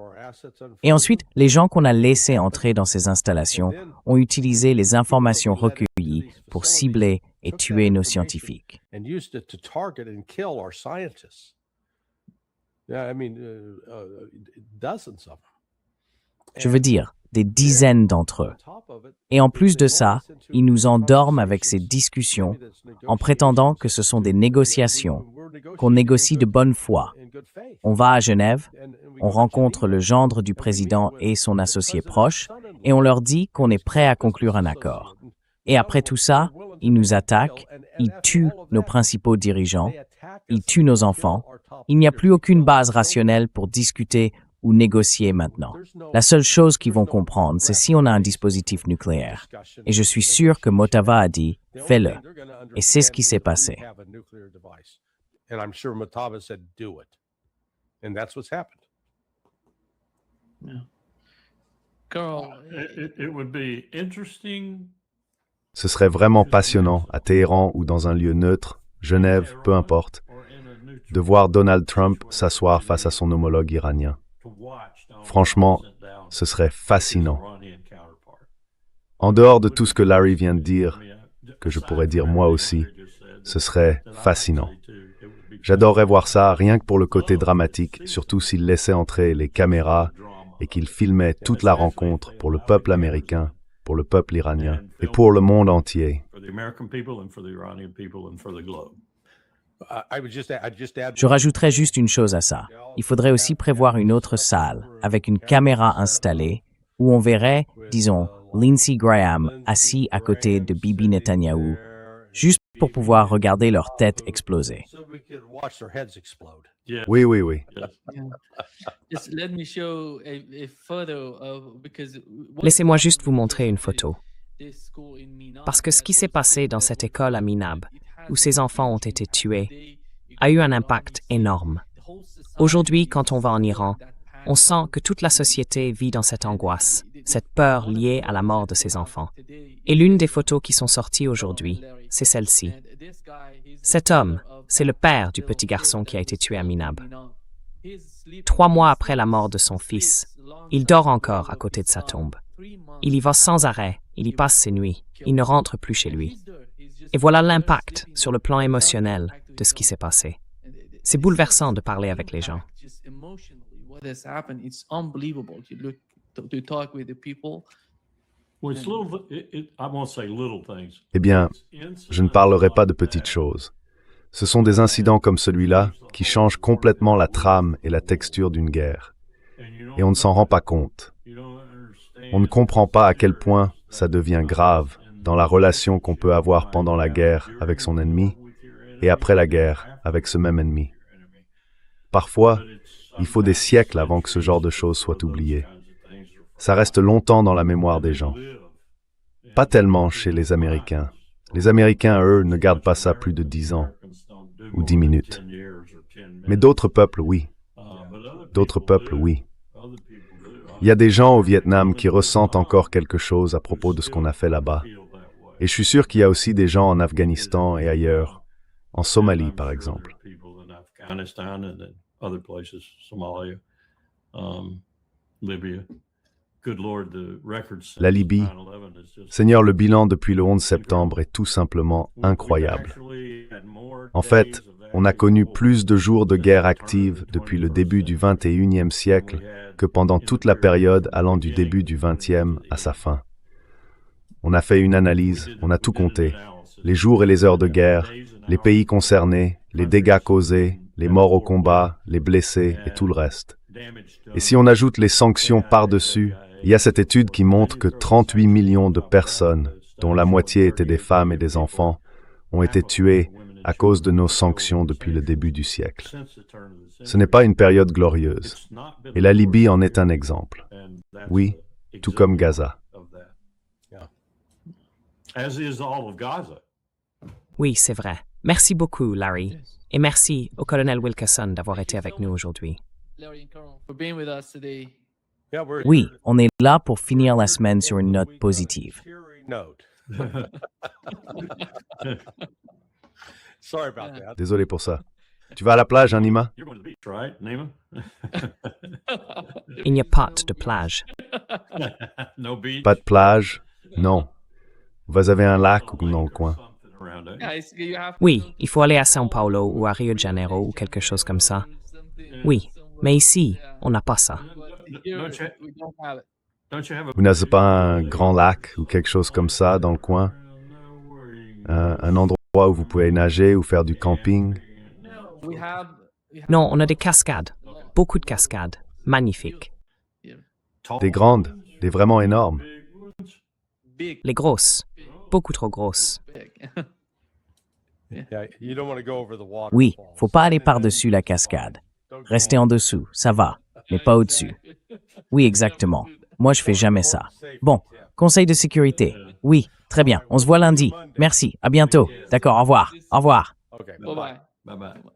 Et ensuite, les gens qu'on a laissés entrer dans ces installations ont utilisé les informations recueillies pour cibler et tuer nos scientifiques. Je veux dire, des dizaines d'entre eux. Et en plus de ça, ils nous endorment avec ces discussions en prétendant que ce sont des négociations, qu'on négocie de bonne foi. On va à Genève, on rencontre le gendre du président et son associé proche, et on leur dit qu'on est prêt à conclure un accord. Et après tout ça, ils nous attaquent, ils tuent nos principaux dirigeants, ils tuent nos enfants. Il n'y a plus aucune base rationnelle pour discuter ou négocier maintenant. La seule chose qu'ils vont comprendre, c'est si on a un dispositif nucléaire. Et je suis sûr que Motava a dit, fais-le. Et c'est ce qui s'est passé. It would be interesting. Ce serait vraiment passionnant, à Téhéran ou dans un lieu neutre, Genève, peu importe, de voir Donald Trump s'asseoir face à son homologue iranien. Franchement, ce serait fascinant. En dehors de tout ce que Larry vient de dire, que je pourrais dire moi aussi, ce serait fascinant. J'adorerais voir ça, rien que pour le côté dramatique, surtout s'il laissait entrer les caméras et qu'il filmait toute la rencontre pour le peuple américain, pour le peuple iranien et pour le monde entier. Je rajouterais juste une chose à ça. Il faudrait aussi prévoir une autre salle avec une caméra installée où on verrait, disons, Lindsey Graham assis à côté de Bibi Netanyahou, juste pour pouvoir regarder leur tête exploser. Oui, oui, oui. Just let me show a photo of because Laissez-moi juste vous montrer une photo. this school in Minab, Parce que ce qui s'est passé dans cette école à Minab, où ces enfants ont été tués, a eu un impact énorme. Aujourd'hui, quand on va en Iran, on sent que toute la société vit dans cette angoisse, cette peur liée à la mort de ces enfants. Et l'une des photos qui sont sorties aujourd'hui, c'est celle-ci. Cet homme, c'est le père du petit garçon qui a été tué à Minab. 3 mois après la mort de son fils, il dort encore à côté de sa tombe. Il y va sans arrêt, il y passe ses nuits, il ne rentre plus chez lui. Et voilà l'impact sur le plan émotionnel de ce qui s'est passé. C'est bouleversant de parler avec les gens. Just emotionally, what has happened, it's unbelievable. You look to talk with the people. Well, it's little. I won't say little things. Eh bien, je ne parlerai pas de petites choses. Ce sont des incidents comme celui-là qui changent complètement la trame et la texture d'une guerre. Et on ne s'en rend pas compte. On ne comprend pas à quel point ça devient grave dans la relation qu'on peut avoir pendant la guerre avec son ennemi et après la guerre avec ce même ennemi. Parfois, il faut des siècles avant que ce genre de choses soit oublié. Ça reste longtemps dans la mémoire des gens. Pas tellement chez les Américains. Les Américains, eux, ne gardent pas ça plus de 10 ans ou 10 minutes. Mais d'autres peuples, oui. D'autres peuples, oui. Il y a des gens au Vietnam qui ressentent encore quelque chose à propos de ce qu'on a fait là-bas. Et je suis sûr qu'il y a aussi des gens en Afghanistan et ailleurs, en Somalie par exemple. La Libye. Seigneur, le bilan depuis le 11 septembre est tout simplement incroyable. En fait, on a connu plus de jours de guerre active depuis le début du XXIe siècle que pendant toute la période allant du début du XXe à sa fin. On a fait une analyse, on a tout compté. Les jours et les heures de guerre, les pays concernés, les dégâts causés, les morts au combat, les blessés et tout le reste. Et si on ajoute les sanctions par-dessus, il y a cette étude qui montre que 38 millions de personnes, dont la moitié étaient des femmes et des enfants, ont été tuées à cause de nos sanctions depuis le début du siècle. Ce n'est pas une période glorieuse. Et la Libye en est un exemple. Oui, tout comme Gaza. Oui, c'est vrai. Merci beaucoup, Larry. Et merci au colonel Wilkerson d'avoir été avec nous aujourd'hui. Larry and Colonel, for being with us today. Oui, on est là pour finir la semaine sur une note positive. Désolé pour ça. Tu vas à la plage, hein, Nima? Il n'y a pas de plage. Pas de plage? Non. Vous avez un lac ou dans le coin? Guys, you have Oui, il faut aller à São Paulo ou à Rio de Janeiro ou quelque chose comme ça. Oui, mais ici, on n'a pas ça. here, we don't have it. Vous n'avez pas un grand lac ou quelque chose comme ça dans le coin? Un endroit où vous pouvez nager ou faire du camping? We have Non, on a des cascades. Beaucoup de cascades. Magnifiques. Des grandes, des vraiment énormes. big, Les grosses. Beaucoup trop grosses. big. Oui, faut pas aller par-dessus la cascade. Restez en dessous, ça va, mais pas au-dessus. Oui, exactement. Moi, je fais jamais ça. Bon, conseil de sécurité. Oui, très bien. On se voit lundi. Merci. À bientôt. D'accord, au revoir. Au revoir. Bye bye. Bye-bye.